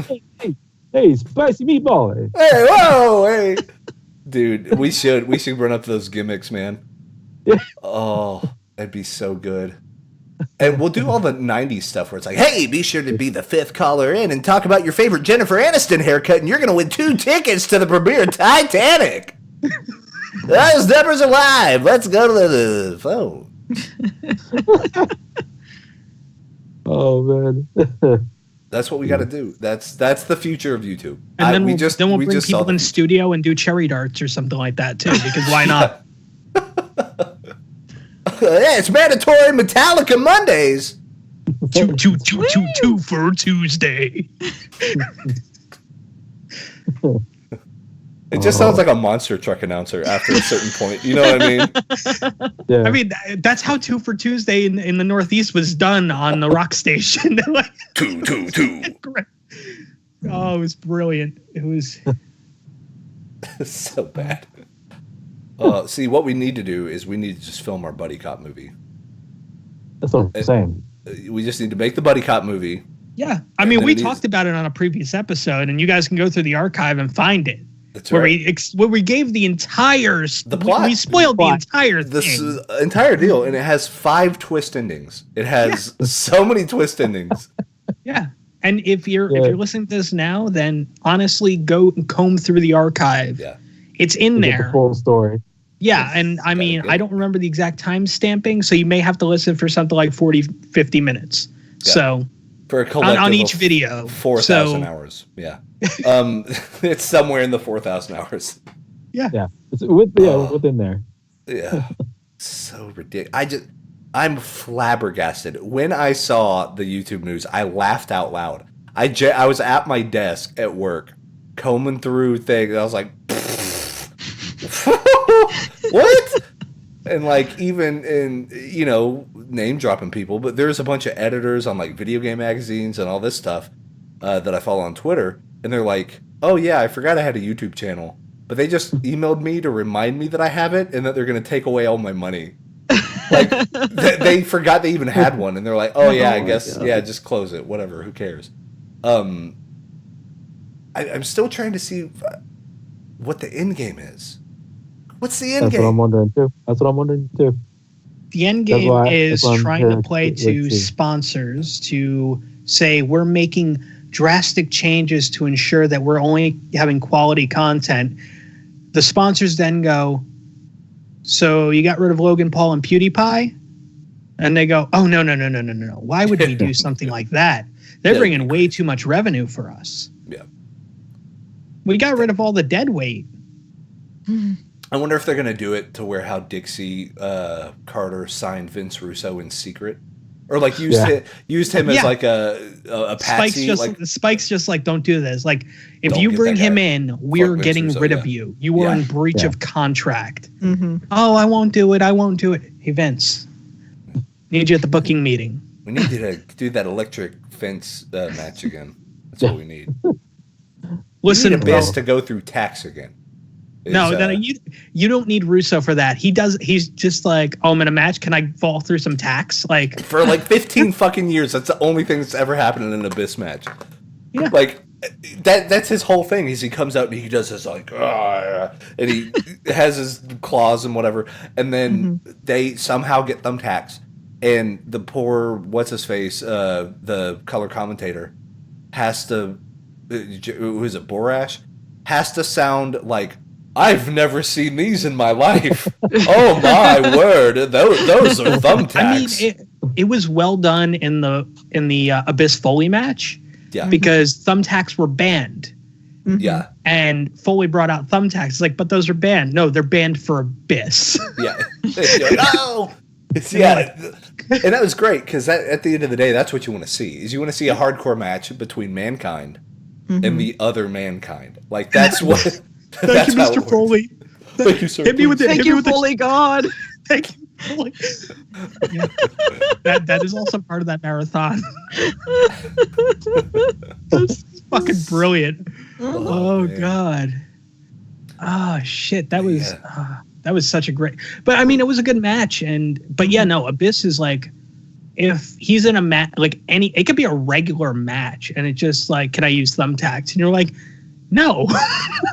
Hey, spicy meatball. Hey, whoa, hey. Dude, we should run up those gimmicks, man. Yeah. Oh, that'd be so good. And we'll do all the 90s stuff where it's like, hey, be sure to be the 5th caller in and talk about your favorite Jennifer Aniston haircut, and you're going to win 2 tickets to the premiere of Titanic. Those numbers are live. Let's go to the phone. Oh, man. That's what we got to do. That's the future of YouTube. And then we'll bring people in studio and do cherry darts or something like that, too, because why not? Yeah, it's mandatory Metallica Mondays. Two for Tuesday. It just sounds like a monster truck announcer after a certain point. You know what I mean? Yeah. I mean, that's how 2 for Tuesday in the Northeast was done on the rock station. Like, 2. Oh, it was brilliant. It was so bad. See, what we need to do is we need to just film our buddy cop movie. That's what I'm saying. We just need to make the buddy cop movie. Yeah. I mean, we talked about it on a previous episode, and you guys can go through the archive and find it. That's where right. where we gave the entire plot. We spoiled the entire thing. This entire deal, and it has 5 twist endings. It has so many twist endings. Yeah. And if you're listening to this now, then honestly go and comb through the archive. Yeah. It's in there. The full story. Yeah, and I mean, I don't remember the exact time stamping, so you may have to listen for something like 40, 50 minutes. Yeah. So for a collective on each video. 4,000 hours. Yeah. It's somewhere in the 4,000 hours. Yeah. Yeah. It's within there. Yeah. So ridiculous. I'm flabbergasted. When I saw the YouTube news, I laughed out loud. I was at my desk at work, combing through things. I was like, what? And like, even in, name dropping people, but there's a bunch of editors on like video game magazines and all this stuff that I follow on Twitter. And they're like, oh yeah, I forgot I had a YouTube channel, but they just emailed me to remind me that I have it and that they're going to take away all my money. Like they forgot they even had one, and they're like, "Oh yeah, I guess just close it. Whatever, who cares?" I'm still trying to see what the end game is. What's the end game? That's what I'm wondering too. The end game is trying to play to sponsors to say we're making drastic changes to ensure that we're only having quality content. The sponsors then go, so you got rid of Logan Paul and PewDiePie? And they go, oh, no. Why would we do something like that? They're bringing way too much revenue for us. Yeah. We got rid of all the dead weight. I wonder if they're going to do it to where how Dixie Carter signed Vince Russo in secret. Or like used him as like a patsy. Spike's just like, don't do this. Like, if you bring him in, we're getting rid of you. You are in breach of contract. Mm-hmm. Oh, I won't do it. Hey, Vince, need you at the booking meeting. We need you to do that electric fence match again. That's what we need. Listen, we need Abyss to go through tax again. You don't need Russo for that. He's just like, oh, I'm in a match. Can I fall through some tax? Like for like 15 fucking years, that's the only thing that's ever happened in an Abyss match. Yeah. Like that's his whole thing. Is he comes out and he does this like, and he has his claws and whatever, and then they somehow get thumbtacks, and the poor what's his face, the color commentator, has to, who is it, Borash, has to sound like I've never seen these in my life. Oh my word! Those are thumbtacks. I mean, it was well done in the Abyss Foley match. Yeah. Because thumbtacks were banned. Yeah. And Foley brought out thumbtacks. It's like, but those are banned. No, they're banned for Abyss. Yeah. No. Yeah. And that was great because at the end of the day, that's what you want to see. Is you want to see a hardcore match between Mankind and the other Mankind. Like that's what. Thank you, Mr. Foley. Thank you, sir. Hit me with it. Thank you, Foley God. Thank you, Foley. Yeah. That is also part of that marathon. That's fucking brilliant. Oh God. Oh shit. That was such a great. But I mean, it was a good match. But yeah, no. Abyss is like, if he's in a match, like it could be a regular match, and it's just like, can I use thumbtacks? And you're like, no.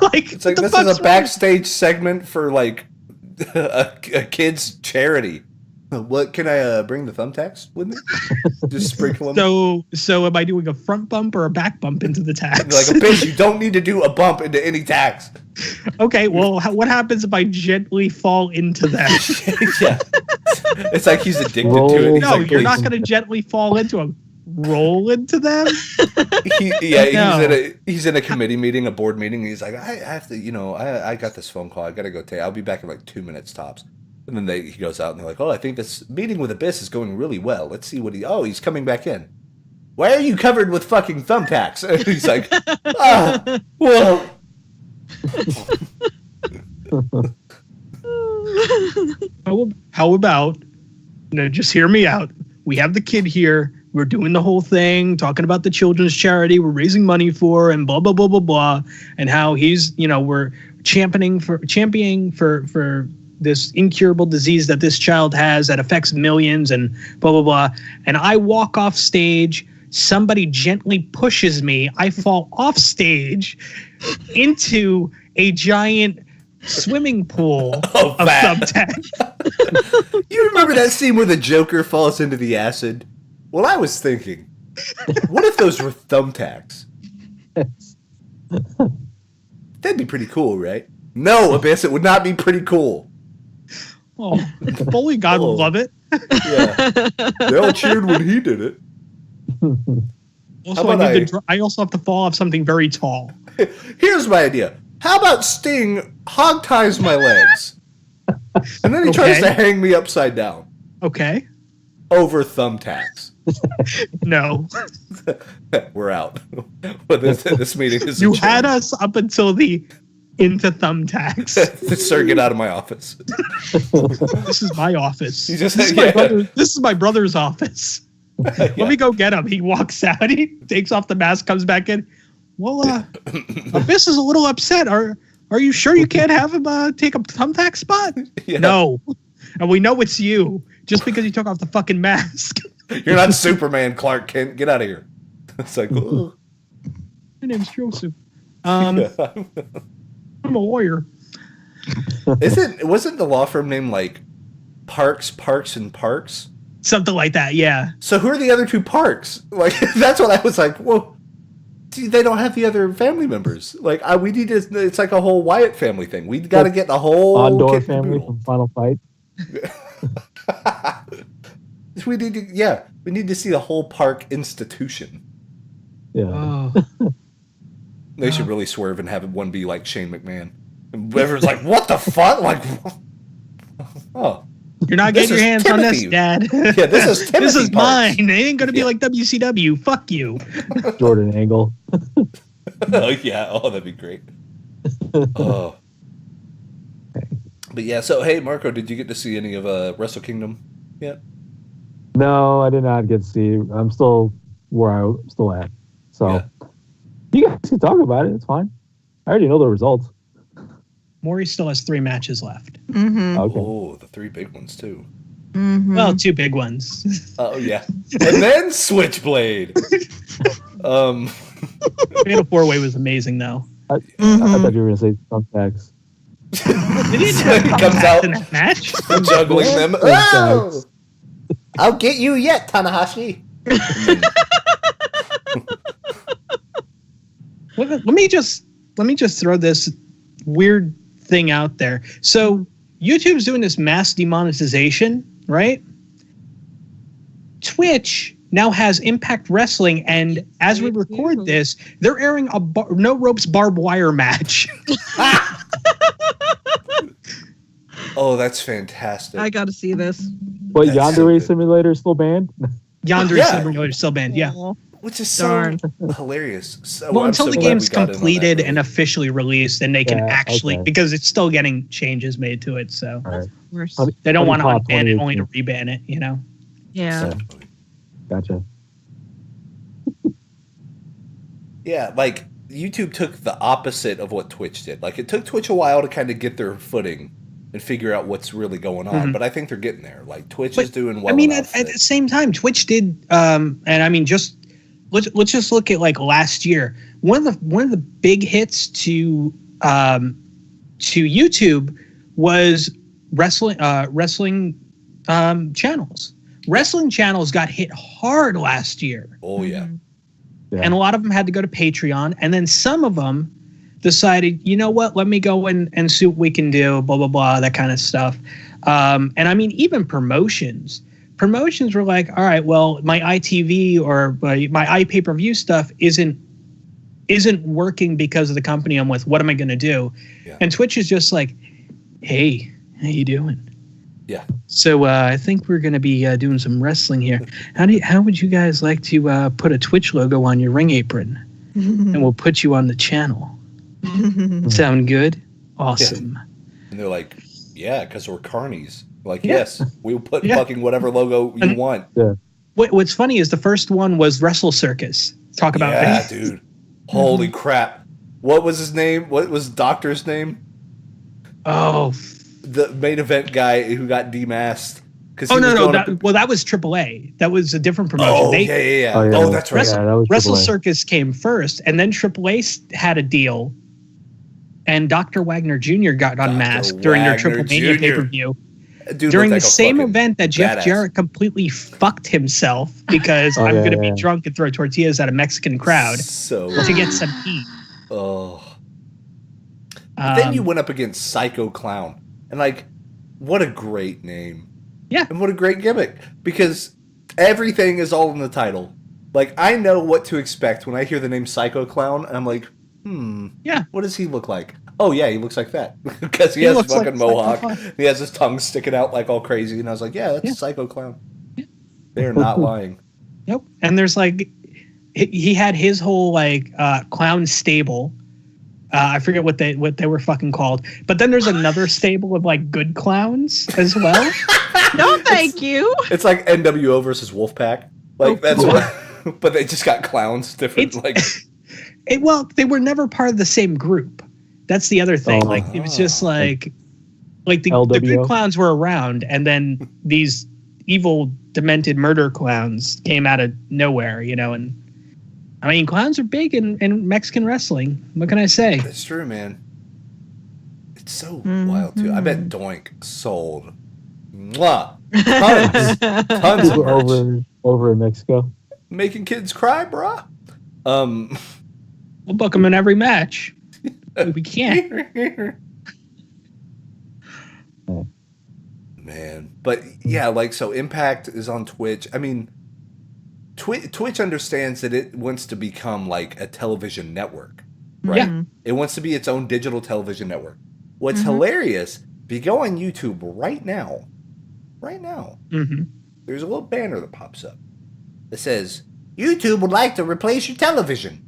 Like it's like this is a backstage segment for like a kid's charity. What can I bring the thumbtacks with me? Just sprinkle them. So am I doing a front bump or a back bump into the tacks? Like a bitch, you don't need to do a bump into any tacks. Okay, well, what happens if I gently fall into that? Yeah, it's like he's addicted to it. He's no, like, you're not going to gently fall into them. Roll into them. He's in a committee meeting, a board meeting. And he's like, I have to, I got this phone call. I got to go take. I'll be back in like 2 minutes tops. And then he goes out and they're like, oh, I think this meeting with Abyss is going really well. Let's see what he's coming back in. Why are you covered with fucking thumbtacks? And he's like, well. How about, just hear me out. We have the kid here. We're doing the whole thing, talking about the children's charity we're raising money for and blah, blah, blah, blah, blah. And how he's, we're championing for this incurable disease that this child has that affects millions and blah, blah, blah. And I walk off stage. Somebody gently pushes me. I fall off stage into a giant swimming pool of thumbtacks. You remember that scene where the Joker falls into the acid? Well, I was thinking, what if those were thumbtacks? That'd be pretty cool, right? No, Abyss, it would not be pretty cool. Oh, Foley God would love it. Yeah. They all cheered when he did it. Also, I also have to fall off something very tall. Here's my idea. How about Sting hog ties my legs? And then he tries to hang me upside down. Okay. Over thumbtacks. No. We're out. But this meeting is You had us up until the into thumbtacks. Sir, get out of my office. This is my office. This is my brother's office. Let me go get him. He walks out. He takes off the mask, comes back in. Well, Abyss is a little upset. Are you sure you can't have him take a thumbtack spot? Yeah. No. And we know it's you. Just because you took off the fucking mask. You're not Superman, Clark Kent. Get out of here. It's like, oh. My name's Joseph. I'm a lawyer. Wasn't the law firm named like Parks, and Parks? Something like that, yeah. So who are the other two Parks? Like that's what I was like. Whoa, they don't have the other family members. Like we need to. It's like a whole Wyatt family thing. We got to get the whole Andor family from Final Fight. We need to see the whole park institution. Yeah. Oh. They should really swerve and have one be like Shane McMahon. And everyone's like, what the fuck? Like, oh. You're not getting your hands Timothy. on this, Dad. Yeah, this is Timothy This is Parks. mine. It ain't going to be like WCW. Fuck you. Jordan Angle. Oh, yeah. Oh, that'd be great. Oh. But yeah, so, hey, Marco, did you get to see any of Wrestle Kingdom yet? No, I did not get to see. I'm still where I'm still at. So, yeah. You guys can talk about it. It's fine. I already know the results. Maury still has 3 matches left. Mm-hmm. Okay. Oh, the 3 big ones, too. Mm-hmm. Well, 2 big ones. Oh, yeah. And then Switchblade. Fatal 4-Way was amazing, though. I thought you were going to say thumbtacks. Did he comes out in that match? juggling them. Oh! I'll get you yet, Tanahashi. Let me just throw this weird thing out there. So YouTube's doing this mass demonetization, right? Twitch now has Impact Wrestling, and as we record this, they're airing a no ropes barbed wire match. Oh, that's fantastic. I got to see this. But Yandere Simulator is still banned? Yandere Simulator is still banned, yeah. Which is so hilarious. So, well, until the game's completed and officially released, and they can actually, because it's still getting changes made to it, so they don't want to unban it, only to reban it, you know? Yeah. Gotcha. Yeah, like YouTube took the opposite of what Twitch did. Like it took Twitch a while to kind of get their footing and figure out what's really going on, but I think they're getting there. Like Twitch is doing well. I mean, at the same time, Twitch did, and I mean, just let's just look at like last year. One of the big hits to YouTube was wrestling channels. Wrestling channels got hit hard last year. Oh, yeah. And a lot of them had to go to Patreon. And then some of them decided, you know what, let me go and see what we can do, blah, blah, blah, that kind of stuff. And I mean, even promotions were like, all right, well, my ITV or my iPay-per-view stuff isn't working because of the company I'm with. What am I going to do? Yeah. And Twitch is just like, hey, how you doing? Yeah. So I think we're going to be doing some wrestling here. How would you guys like to put a Twitch logo on your ring apron, and we'll put you on the channel? Sound good? Awesome. Yeah. And they're like, yeah, because we're carnies. Like, yes, we'll put fucking whatever logo you want. Yeah. What's funny is the first one was Wrestle Circus. Talk about that. Yeah, dude. Holy crap. What was his name? What was Doctor's name? Oh, the main event guy who got demasked. That was AAA. That was a different promotion. Oh, yeah. Oh, that's right. Wrestle Circus came first, and then AAA had a deal, and Dr. Wagner Jr. got unmasked during their Triple Mania pay-per-view. During the same event that Jeff Jarrett completely fucked himself because I'm going to be drunk and throw tortillas at a Mexican crowd to get some heat. Oh. Then you went up against Psycho Clown. And, like, what a great name. Yeah. And what a great gimmick. Because everything is all in the title. Like, I know what to expect when I hear the name Psycho Clown. And I'm like, what does he look like? Oh, yeah, he looks like that. Because he has a fucking mohawk. He has his tongue sticking out like all crazy. And I was like, yeah, that's a Psycho Clown. Yeah. They're not lying. Nope. And there's, like, he had his whole, like, clown stable. I forget what they were fucking called. But then there's another stable of like good clowns as well. No, thank you. It's like NWO versus Wolfpack. Like that's what. But they just got clowns different. Well, they were never part of the same group. That's the other thing. Like it was just like the good clowns were around, and then these evil, demented murder clowns came out of nowhere. You know, and. I mean, clowns are big in Mexican wrestling. What can I say? That's true, man. It's so wild, too. I bet Doink sold. Mwah! Tons of over in Mexico. Making kids cry, brah. We'll book them in every match. We can't. Man. But, yeah, like, so Impact is on Twitch. I mean... Twitch understands that it wants to become like a television network, right? Yeah. It wants to be its own digital television network. What's hilarious, if you go on YouTube right now, there's a little banner that pops up that says, YouTube would like to replace your television.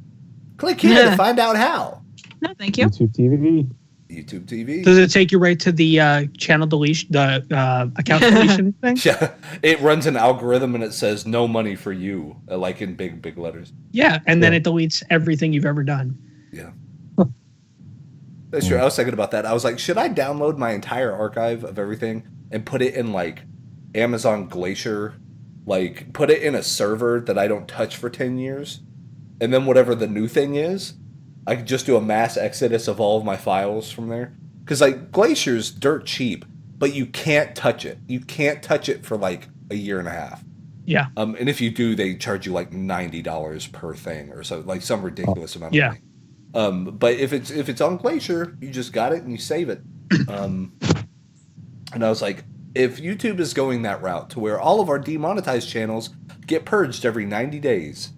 Click here to find out how. No, thank you. YouTube TV. Does it take you right to the channel deletion, the account deletion thing? Yeah, it runs an algorithm and it says no money for you, like in big letters. Yeah, and then it deletes everything you've ever done. Yeah. That's true. I was thinking about that. I was like, should I download my entire archive of everything and put it in like Amazon Glacier? Like put it in a server that I don't touch for 10 years? And then whatever the new thing is, I could just do a mass exodus of all of my files from there. Because, like, Glacier's dirt cheap, but you can't touch it. You can't touch it for, like, a year and a half. Yeah. And if you do, they charge you, like, $90 per thing or so, like, some ridiculous amount of money. But if it's on Glacier, you just got it and you save it. And I was like, if YouTube is going that route to where all of our demonetized channels get purged every 90 days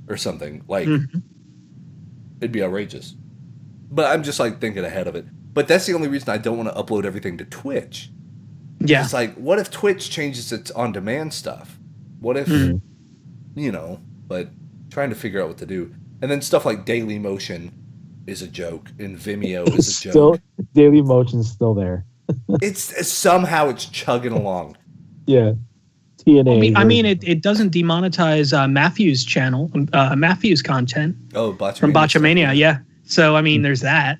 or something, like, it'd be outrageous. But I'm just like thinking ahead of it. But that's the only reason I don't want to upload everything to Twitch. Yeah. It's like, what if Twitch changes its on-demand stuff? What if, but trying to figure out what to do. And then stuff like Daily Motion is a joke, and Vimeo is a joke. Daily Motion's still there. It's somehow it's chugging along. Yeah. TNA. I mean, it doesn't demonetize Matthew's channel, Matthew's content. Oh, Botchamania. From Botchamania, yeah. So, I mean, there's that.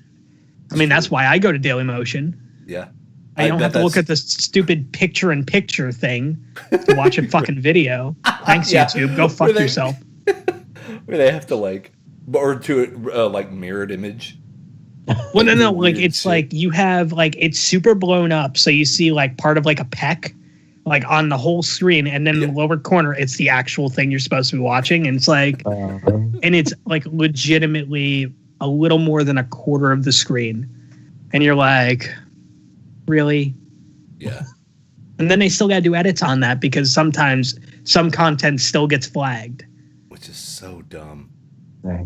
I mean, that's why I go to Dailymotion. Yeah. I don't have to look at the stupid picture-in-picture thing to watch a fucking video. Thanks, YouTube. Go fuck yourself. Where they have to, like, or to, like, mirrored image. Well, no. Like, it's like you have, like, it's super blown up. So you see, like, part of, like, a peck, like, on the whole screen. And then in the lower corner, it's the actual thing you're supposed to be watching. And it's like, and it's, like, legitimately a little more than a quarter of the screen. And you're like, really? Yeah. And then they still got to do edits on that because sometimes some content still gets flagged. Which is so dumb. Right.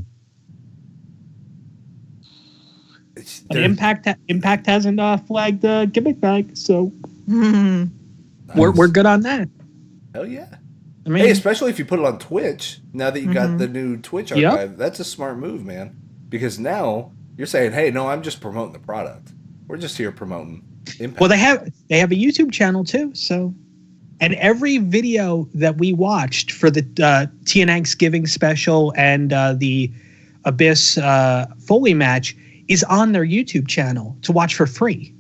But Impact hasn't flagged the gimmick bag, so we're good on that. Hell yeah. I mean, hey, especially if you put it on Twitch, now that you got the new Twitch archive, that's a smart move, man. Because now you're saying, hey, no, I'm just promoting the product. We're just here promoting Impact. Well, they have a YouTube channel too, so and every video that we watched for the TNA's Giving special and the Abyss Foley match is on their YouTube channel to watch for free.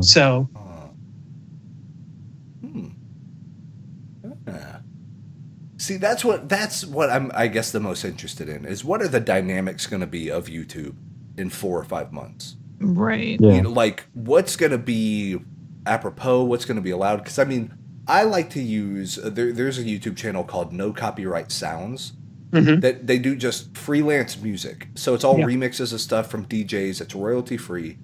So see, that's what I'm, I guess, the most interested in is what are the dynamics going to be of YouTube in 4 or 5 months? Right. Yeah. You know, like what's going to be apropos, what's going to be allowed? Because I mean, I like to use there's a YouTube channel called No Copyright Sounds that they do just freelance music. So it's all remixes of stuff from DJs. It's royalty free,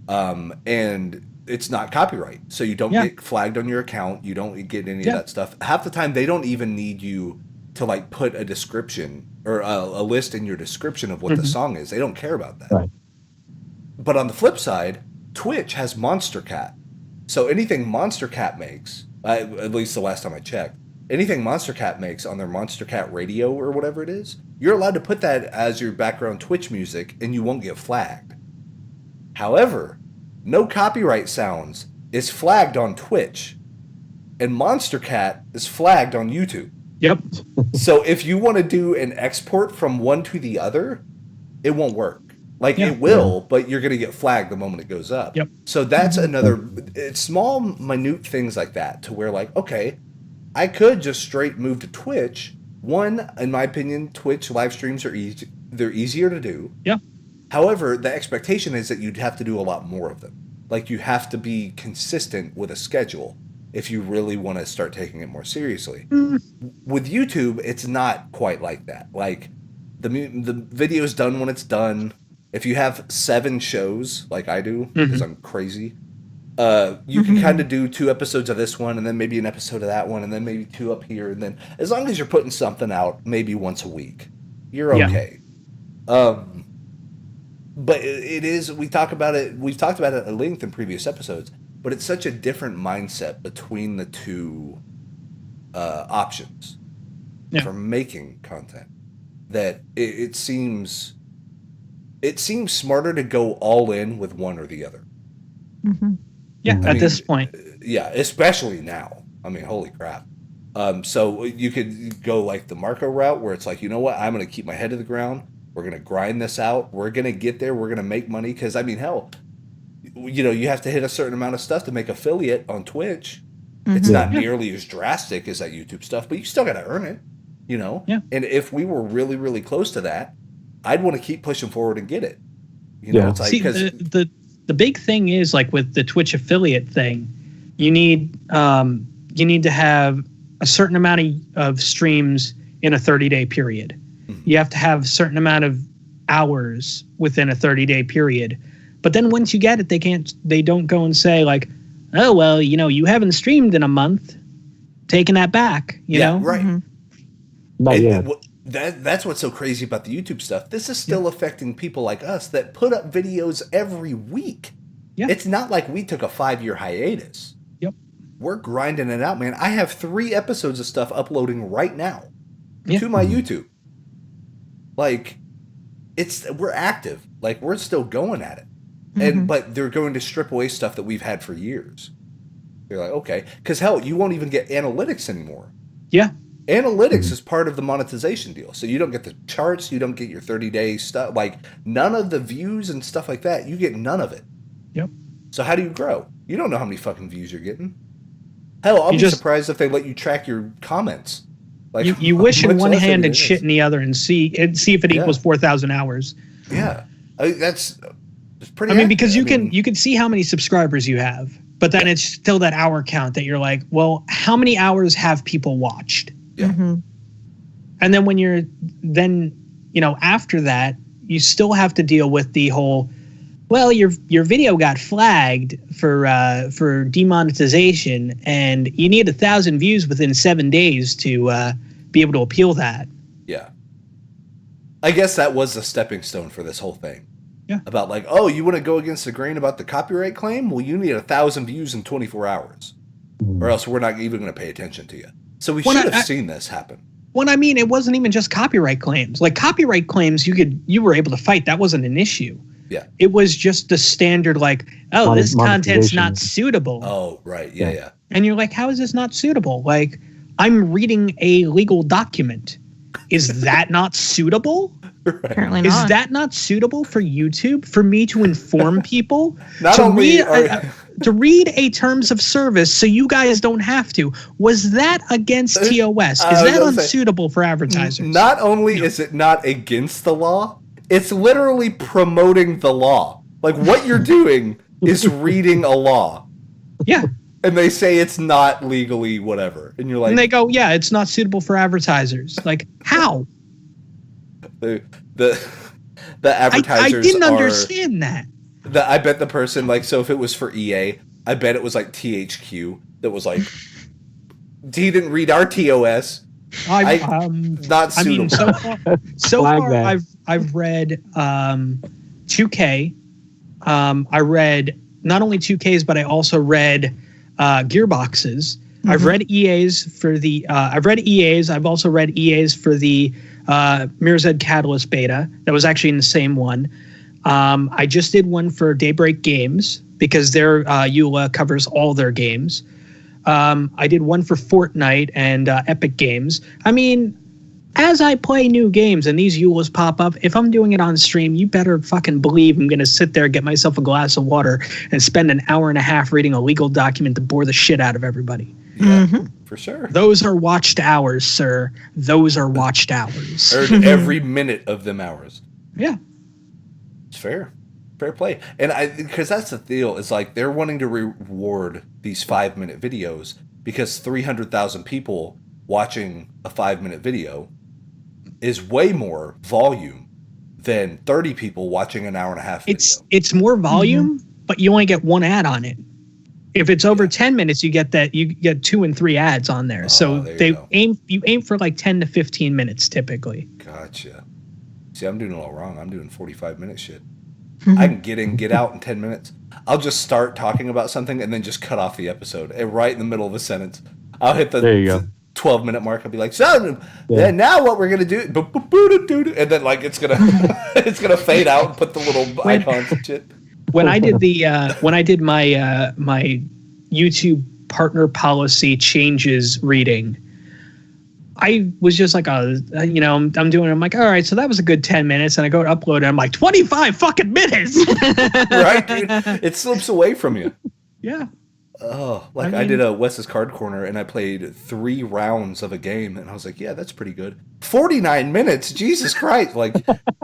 and it's not copyright. So you don't get flagged on your account. You don't get any of that stuff. Half the time, they don't even need you to like put a description or a list in your description of what the song is. They don't care about that. Right. But on the flip side, Twitch has Monster Cat. So anything Monster Cat makes, at least the last time I checked, anything Monster Cat makes on their Monster Cat radio or whatever it is, you're allowed to put that as your background Twitch music and you won't get flagged. However, No Copyright Sounds is flagged on Twitch and Monster Cat is flagged on YouTube. Yep. So if you want to do an export from one to the other, it won't work. Like it will, but you're going to get flagged the moment it goes up. Yep. So that's another, it's small, minute things like that to where like, okay, I could just straight move to Twitch. One, in my opinion, Twitch live streams are easy. They're easier to do. Yeah. However, the expectation is that you'd have to do a lot more of them. Like you have to be consistent with a schedule if you really want to start taking it more seriously. With YouTube, it's not quite like that. Like the video's done when it's done. If you have 7 shows like I do, because I'm crazy, you can kind of do 2 episodes of this one and then maybe an episode of that one and then maybe 2 up here. And then as long as you're putting something out maybe once a week, you're okay. But it is, we've talked about it at length in previous episodes, but it's such a different mindset between the two options for making content that it seems smarter to go all in with one or the other. Yeah, at this point. Yeah, especially now. I mean, holy crap. So you could go like the Marco route where it's like, you know what? I'm going to keep my head to the ground. We're going to grind this out. We're going to get there. We're going to make money. Because, I mean, hell, you know, you have to hit a certain amount of stuff to make affiliate on Twitch. It's not nearly as drastic as that YouTube stuff, but you still got to earn it, you know? Yeah. And if we were really, really close to that, I'd want to keep pushing forward and get it. You know, it's like, see, the big thing is like with the Twitch affiliate thing, you need to have a certain amount of streams in a 30-day period. You have to have a certain amount of hours within a 30-day period. But then once you get it, they don't go and say like, oh, well, you haven't streamed in a month. Taking that back, you know? Right. Mm-hmm. Not yet. That's what's so crazy about the YouTube stuff. This is still affecting people like us that put up videos every week. Yeah. It's not like we took a 5-year hiatus. Yep. We're grinding it out, man. I have 3 episodes of stuff uploading right now to my YouTube. Like, we're active. Like, we're still going at it. But they're going to strip away stuff that we've had for years. You're like, okay. Because, hell, you won't even get analytics anymore. Yeah. Analytics is part of the monetization deal. So you don't get the charts. You don't get your 30-day stuff. Like, none of the views and stuff like that. You get none of it. Yep. So how do you grow? You don't know how many fucking views you're getting. Hell, I'll be surprised if they let you track your comments. Like, you wish in one hand and shit in the other and see if it equals 4,000 hours. Yeah. That's pretty. I mean, because you can see how many subscribers you have. But then it's still that hour count that you're like, well, how many hours have people watched? Yeah. Mm-hmm. And then when you're after that, you still have to deal with the whole, well, your video got flagged for demonetization, and you need 1,000 views within 7 days to be able to appeal that. Yeah. I guess that was a stepping stone for this whole thing. Yeah. About like, oh, you want to go against the grain about the copyright claim? Well, you need 1,000 views in 24 hours, or else we're not even going to pay attention to you. So we should have seen this happen. Well, I mean, it wasn't even just copyright claims. Like copyright claims, you were able to fight. That wasn't an issue. Yeah. It was just the standard, like, oh, this content's not suitable. Oh, right. Yeah. And you're like, how is this not suitable? Like, I'm reading a legal document. Is that not suitable? Right. Apparently not. Is that not suitable for YouTube? For me to inform people? To read a terms of service so you guys don't have to. Was that against TOS? Is that unsuitable for advertisers? Not only is it not against the law, it's literally promoting the law. Like, what you're doing is reading a law. Yeah. And they say it's not legally whatever. And you're like... And they go, yeah, it's not suitable for advertisers. Like, how? The advertisers I didn't understand that. I bet the person, like, so if it was for EA, I bet it was like THQ that was like, he didn't read our TOS. Not suitable. I mean, so far I've read 2K. I read not only 2Ks, but I also read Gearboxes. Mm-hmm. I've read EAs for the. I've read EAs. I've also read EAs for the Mirror's Edge Catalyst beta. That was actually in the same one. I just did one for Daybreak Games because their EULA covers all their games. I did one for Fortnite and Epic Games. I mean, as I play new games and these EULAs pop up, if I'm doing it on stream, you better fucking believe I'm going to sit there, get myself a glass of water, and spend an hour and a half reading a legal document to bore the shit out of everybody. Yeah, for sure. Those are watched hours, sir. Those are watched hours. Earned every minute of them hours. Yeah. It's fair. Fair play. And because that's the deal, is like they're wanting to reward these 5-minute videos because 300,000 people watching a 5-minute video is way more volume than 30 people watching an hour and a half video. It's more volume, but you only get one ad on it. If it's over 10 minutes, you get 2 and 3 ads on there. So you aim for like 10 to 15 minutes typically. Gotcha. See, I'm doing it all wrong. I'm doing 45-minute shit. I can get in, get out in 10 minutes. I'll just start talking about something and then just cut off the episode right in the middle of a sentence. I'll hit the 12-minute mark. I'll be like, so now what we're gonna do, and then like it's gonna fade out and put the little icons and shit. When I did my my YouTube partner policy changes reading, I was just like, I'm doing it. I'm like, all right, so that was a good 10 minutes. And I go to upload and I'm like, 25 fucking minutes. Right, dude? It slips away from you. Yeah. Oh, I did a Wes's Card Corner and I played 3 rounds of a game and I was like, yeah, that's pretty good. 49 minutes, Jesus Christ! Like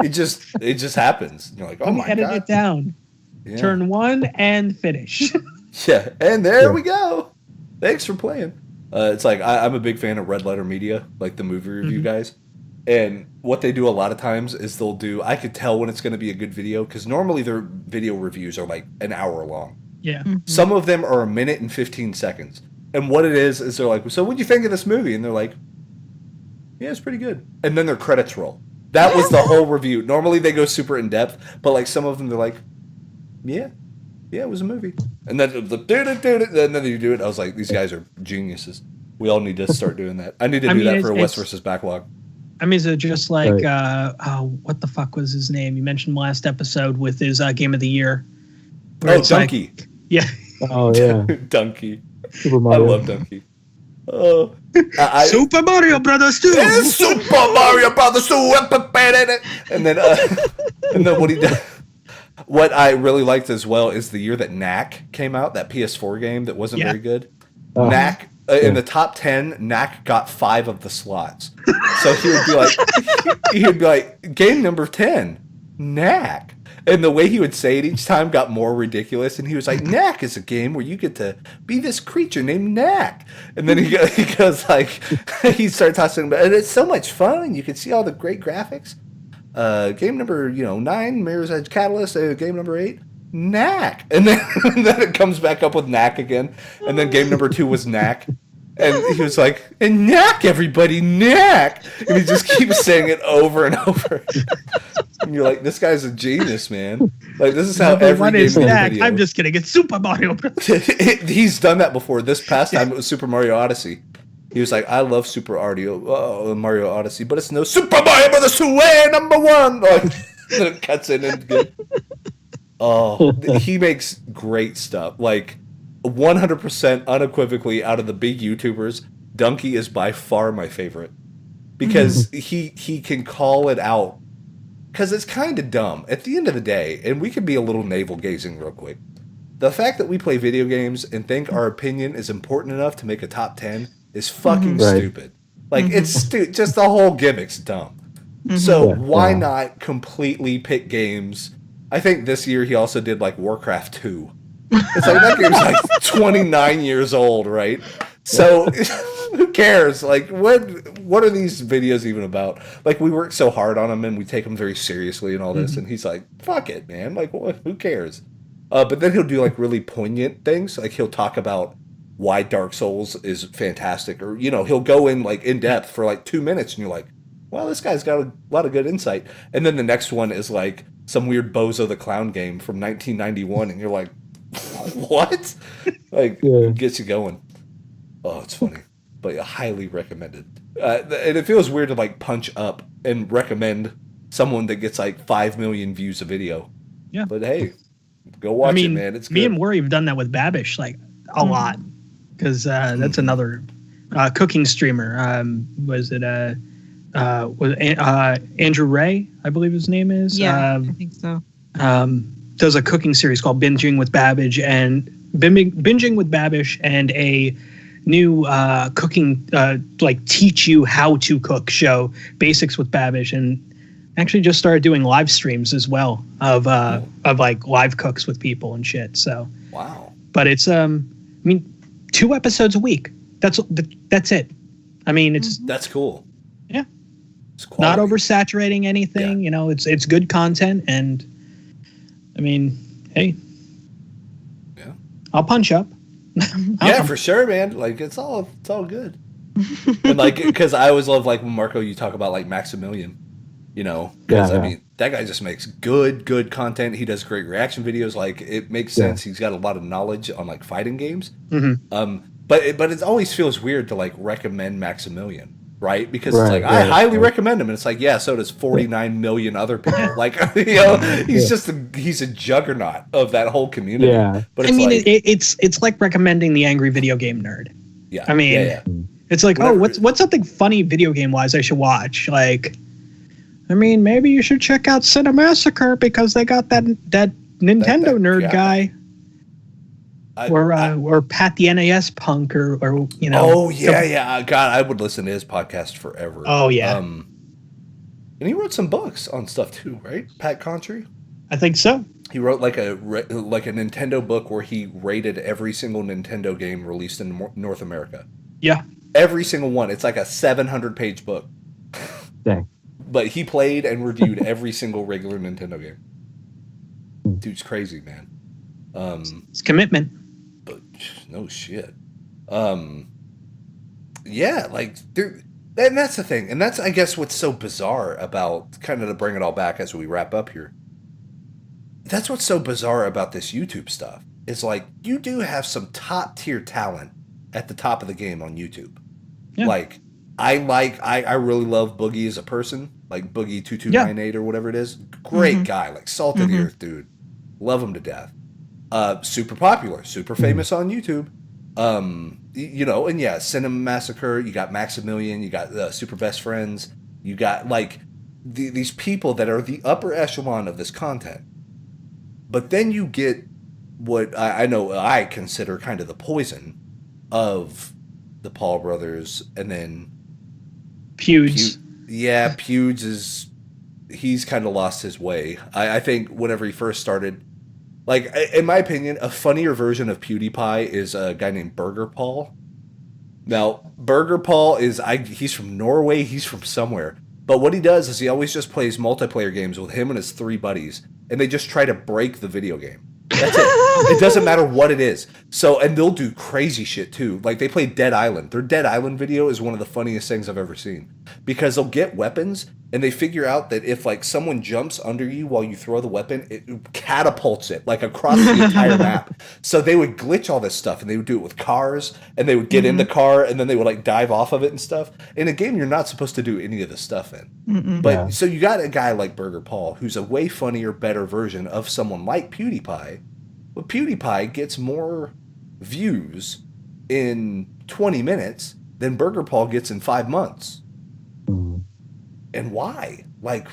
it just happens. You're like, oh my god. Edit it down. Yeah. Turn 1 and finish. Yeah, and there we go. Thanks for playing. It's like I'm a big fan of Red Letter Media, like the movie review guys, And what they do a lot of times is I could tell when it's going to be a good video, because normally their video reviews are like an hour long. Yeah. Some of them are a minute and 15 seconds. And what it is they're like, so what'd you think of this movie? And they're like, yeah, it's pretty good. And then their credits roll. That was the whole review. Normally they go super in depth, but like some of them they're like, yeah, it was a movie. And then and then you do it. I was like, these guys are geniuses. We all need to start doing that. I need to do that for West versus Backlog. I mean, is it just like, what the fuck was his name? You mentioned last episode with his Game of the Year. Donkey. Like, yeah. Oh, yeah. Donkey. Super Mario. I love Donkey. Super Mario Brothers 2. Super Mario Brothers 2. And then what he does. What I really liked as well is the year that Knack came out, that PS4 game that wasn't very good. Knack, in the top 10, Knack got 5 of the slots. So he would be like, game number 10, Knack. And the way he would say it each time got more ridiculous. And he was like, Knack is a game where you get to be this creature named Knack. And then he goes like, he started talking about, and it's so much fun. And you can see all the great graphics. Game number 9, Mirror's Edge Catalyst. Game number 8, Knack. And then it comes back up with Knack again. And then game number 2 was Knack. And he was like, and Knack, everybody, Knack. And he just keeps saying it over and over. And you're like, this guy's a genius, man. Like, this is how every game video. I'm just kidding. It's Super Mario Bros. He's done that before. This past time, it was Super Mario Odyssey. He was like, I love Mario Odyssey, but it's no Super Mario Brothers 2 number 1. Like, then it cuts in and good. Oh, he makes great stuff. Like, 100% unequivocally out of the big YouTubers, Donkey is by far my favorite. Because he can call it out. Because it's kind of dumb. At the end of the day, and we can be a little navel-gazing real quick, the fact that we play video games and think our opinion is important enough to make a top 10 is fucking stupid. Like, it's just the whole gimmick's dumb. So why not completely pick games? I think this year he also did, like, Warcraft 2. It's like, that game's like 29 years old, right? So who cares? Like, what are these videos even about? Like, we work so hard on them and we take them very seriously and all this, and he's like, fuck it, man. Like, who cares? But then he'll do, like, really poignant things. Like, he'll talk about why Dark Souls is fantastic, or, he'll go in, like, in depth for, like, 2 minutes, and you're like, well, this guy's got a lot of good insight. And then the next one is, like, some weird Bozo the Clown game from 1991, and you're like, what? Like, gets you going. Oh, it's funny. But highly recommended. And it feels weird to, like, punch up and recommend someone that gets, like, 5 million views a video. Yeah. But, hey, go watch it, man. It's good. Me and Worry have done that with Babish, like, a lot. Because that's another cooking streamer. Was Andrew Ray, I believe his name is? Yeah, I think so. Does a cooking series called Binging with Babish and a new cooking like teach you how to cook show, Basics with Babish, and actually just started doing live streams as well of like live cooks with people and shit. So wow. But it's 2 episodes a week. That's it. I mean, that's cool. Yeah. It's not oversaturating anything. Yeah. It's good content, and I mean, hey. Yeah. I'll punch up. Yeah, for sure, man. Like, it's all good. And like, because I always love, like, when Marco, you talk about, like, Maximilian, because I mean, that guy just makes good content. He does great reaction videos. Like, it makes sense. He's got a lot of knowledge on, like, fighting games. But it always feels weird to, like, recommend Maximilian, right? Because it's like, I highly recommend him, and it's like, yeah, so does 49 million other people. Like, he's a juggernaut of that whole community. Yeah. But it's like recommending the Angry Video Game Nerd. Yeah. I mean, it's like, what's something funny video game wise I should watch? Like, I mean, maybe you should check out Cinemassacre because they got that Nintendo nerd guy. Or Pat the NAS punk or. Oh yeah. God, I would listen to his podcast forever. Oh yeah. And he wrote some books on stuff too, right? Pat Contry. I think so. He wrote like a Nintendo book where he rated every single Nintendo game released in North America. Yeah. Every single one. It's like a 700-page book. Dang. but he played and reviewed every single regular Nintendo game. Dude's crazy, man. It's commitment. But no shit. Yeah, like, dude, and that's the thing. And that's, I guess, what's so bizarre about, kind of to bring it all back as we wrap up here. That's what's so bizarre about this YouTube stuff. It's like, you do have some top tier talent at the top of the game on YouTube. Yeah. Like, I really love Boogie as a person, like Boogie2298 or whatever it is. Great guy, like salt of the earth dude. Love him to death. Super popular, super famous on YouTube. You know, and yeah, Cinema Massacre, you got Maximilian, you got Super Best Friends, you got like these people that are the upper echelon of this content. But then you get what I know I consider kind of the poison of the Paul brothers, and then Pewds. Pewds he's kind of lost his way. I think whenever he first started, like, in my opinion, a funnier version of PewDiePie is a guy named Burger Paul. Now, Burger Paul he's from Norway, he's from somewhere. But what he does is he always just plays multiplayer games with him and his 3 buddies, and they just try to break the video game. That's it. It doesn't matter what it is. So, and they'll do crazy shit too. Like, they play Dead Island. Their Dead Island video is one of the funniest things I've ever seen. Because they'll get weapons, and they figure out that if, like, someone jumps under you while you throw the weapon, it catapults it, like, across the entire map. So they would glitch all this stuff, and they would do it with cars, and they would get in the car, and then they would, like, dive off of it and stuff. In a game, you're not supposed to do any of this stuff in. But, so you got a guy like Burger Paul, who's a way funnier, better version of someone like PewDiePie. But PewDiePie gets more views in 20 minutes than Burger Paul gets in 5 months. And why? Like,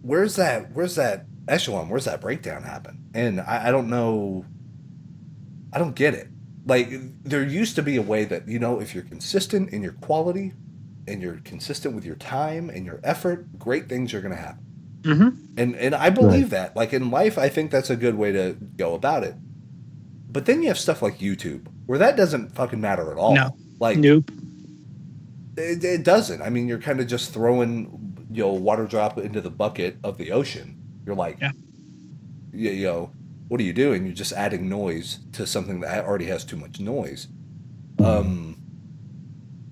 where's that echelon? Where's that breakdown happen? And I don't know. I don't get it. Like, there used to be a way that, you know, if you're consistent in your quality and you're consistent with your time and your effort, great things are going to happen. And I believe that. Like, in life, I think that's a good way to go about it. But then you have stuff like YouTube, where that doesn't fucking matter at all. No. Like, nope. It doesn't. I mean, you're kind of just throwing, you know, water drop into the bucket of the ocean. You're like, you know, what are you doing? You're just adding noise to something that already has too much noise.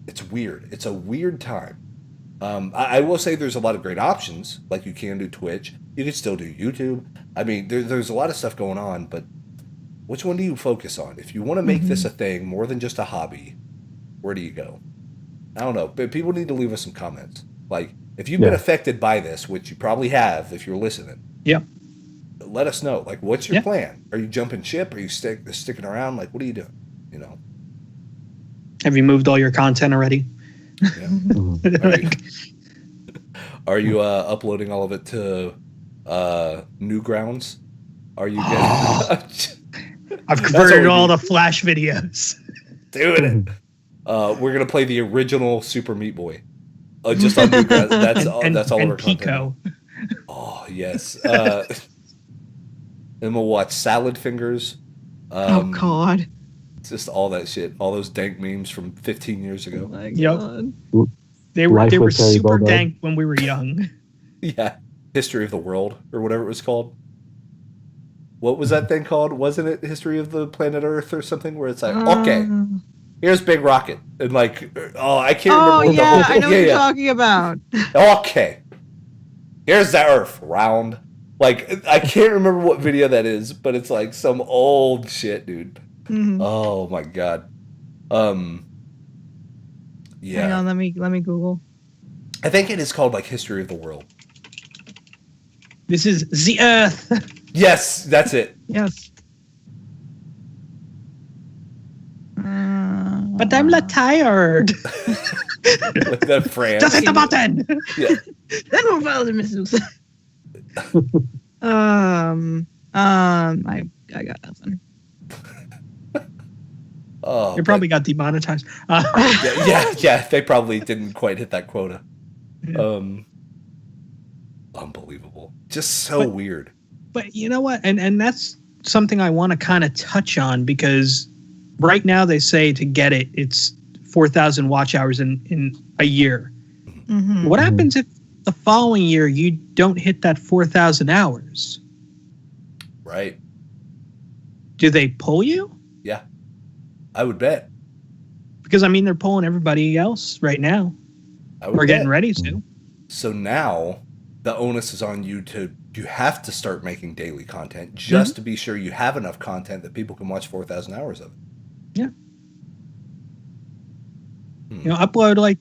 It's weird. It's a weird time. I will say there's a lot of great options. Like, you can do Twitch. You can still do YouTube. I mean, there's a lot of stuff going on, but which one do you focus on? If you want to make this a thing more than just a hobby, where do you go? I don't know, but people need to leave us some comments. Like, if you've been affected by this, which you probably have if you're listening, let us know. Like, what's your plan? Are you jumping ship? Are you sticking around? Like, what are you doing? You know? Have you moved all your content already? Yeah. Are you uploading all of it to Newgrounds? Are you getting... I've converted all the Flash videos. Doing it. We're gonna play the original Super Meat Boy. Just on Newgrounds. That's all of our Pico. Content. Oh yes. And we'll watch Salad Fingers. Oh God. Just all that shit. All those dank memes from 15 years ago. Oh my God. They were super dank when we were young. Yeah. History of the World or whatever it was called. What was that thing called? Wasn't it History of the Planet Earth or something where it's like, okay, here's Big Rocket. And like, I can't remember. Oh, yeah, I know what you're talking about. Okay. Here's the Earth, round. Like, I can't remember what video that is, but it's like some old shit, dude. Oh my God. Yeah. Hang on, let me Google. I think it is called like History of the World. This is the Earth. Yes, that's it. Yes. But I'm not tired. Like that France. Just hit the button. Yeah. Then we'll follow the missiles. I got nothing. Oh, they probably got demonetized. Yeah, they probably didn't quite hit that quota. Unbelievable. Just so weird. But you know what? And that's something I want to kind of touch on, because right now they say to get it's 4,000 watch hours in a year. What happens if the following year you don't hit that 4,000 hours, right? Do they pull you? Yeah, I would bet. Because I mean, they're pulling everybody else right now. We're getting ready to. So now the onus is on you you have to start making daily content just to be sure you have enough content that people can watch 4,000 hours of it. Yeah. You know, upload like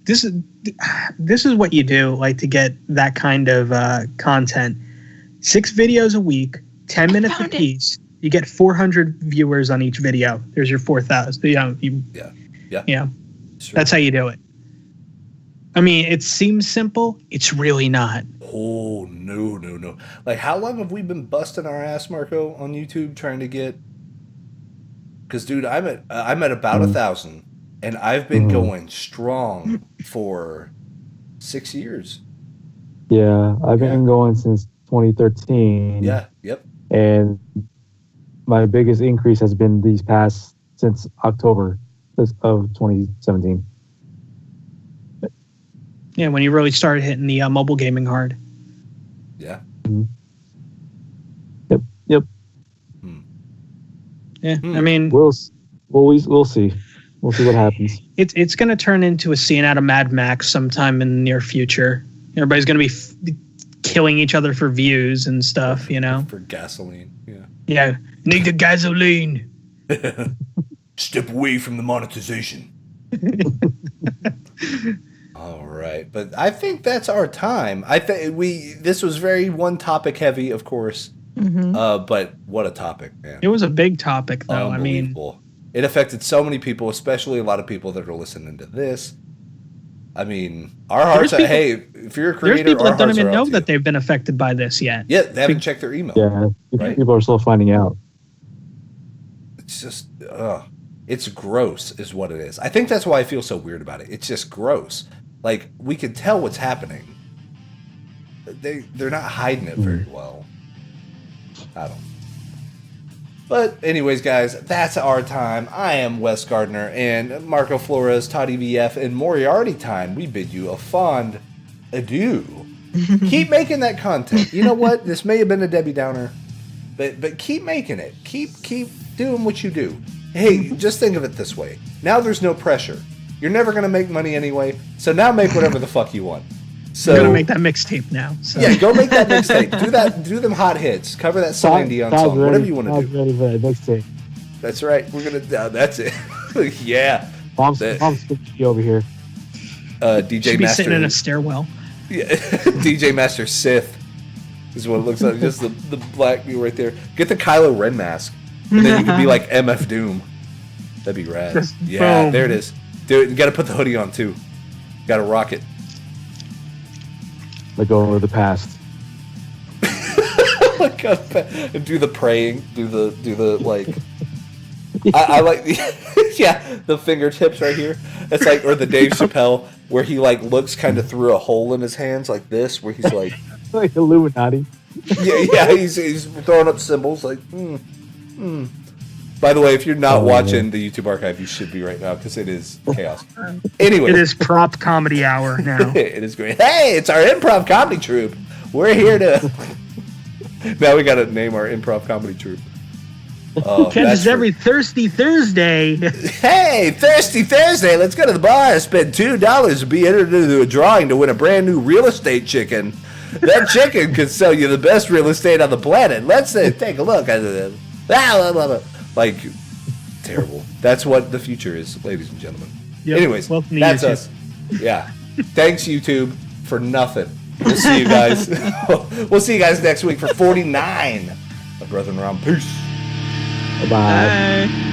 this is what you do like to get that kind of content. 6 videos a week, 10 minutes a piece. You get 400 viewers on each video. There's your 4,000. You know, yeah. That's how you do it. I mean, it seems simple. It's really not. Oh, no. Like, how long have we been busting our ass, Marco, on YouTube trying to get... Because, dude, I'm at about 1,000, and I've been going strong for 6 years. Yeah, I've been going since 2013. Yeah, yep. And my biggest increase has been since October of 2017. Yeah, when you really started hitting the mobile gaming hard. Yeah. Mm-hmm. Yep. Yeah, I mean, we'll see. We'll see what happens. It's going to turn into a scene out of Mad Max sometime in the near future. Everybody's going to be killing each other for views and stuff, you know. For gasoline. Yeah. Yeah. Need the gasoline. Step away from the monetization. All right, but I think that's our time. This was very one topic heavy, of course. But what a topic, man! It was a big topic, though. I mean, it affected so many people, especially a lot of people that are listening to this. I mean, our hearts. Hey, if you're a creator, there's people that don't even know that you. they've been affected by this yet. Yeah, they haven't checked their email. Yeah, right? People are still finding out. It's just, it's gross, is what it is. I think that's why I feel so weird about it. It's just gross. Like, we can tell what's happening. They're not hiding it very well. I don't. But anyways, guys, that's our time. I am Wes Gardner, and Marco Flores, Todd EVF, and Moriarty time. We bid you a fond adieu. Keep making that content. You know what? This may have been a Debbie Downer, but keep making it. Keep doing what you do. Hey, just think of it this way. Now there's no pressure. You're never going to make money anyway, so now make whatever the fuck you want. So, I'm going to make that mixtape now. So. Yeah, go make that mixtape. Do them hot hits. Cover that Celine Dion song. Whatever you want to do. Ready for that mixtape. That's right. We're going to... that's it. Yeah. Mom's spooky over here. DJ Should be Master... sitting in a stairwell. Yeah, DJ Master Sith is what it looks like. Just the black view right there. Get the Kylo Ren mask. And then you can be like MF Doom. That'd be rad. Yeah, boom. There it is. Do it. You got to put the hoodie on too. Got to rock it. Let go of the past. And do the praying. Do the like. I like the fingertips right here. It's like, or the Dave Chappelle where he like looks kind of through a hole in his hands like this, where he's like like Illuminati. Yeah. He's throwing up symbols like. By the way, if you're not watching the YouTube archive, you should be right now because it is chaos. Anyway, it is prop comedy hour now. It is great. Hey, it's our improv comedy troupe. We're here to. Now we got to name our improv comedy troupe. Catch us every Thirsty Thursday. Hey, Thirsty Thursday! Let's go to the bar and spend $2 to be entered into a drawing to win a brand new real estate chicken. That chicken could sell you the best real estate on the planet. Let's take a look at it. Like, terrible. That's what the future is, ladies and gentlemen. Yep. Anyways, that's us. Yeah. Thanks, YouTube, for nothing. We'll see you guys. We'll see you guys next week for 49 of Brother in Around. Peace. Bye-bye. Bye.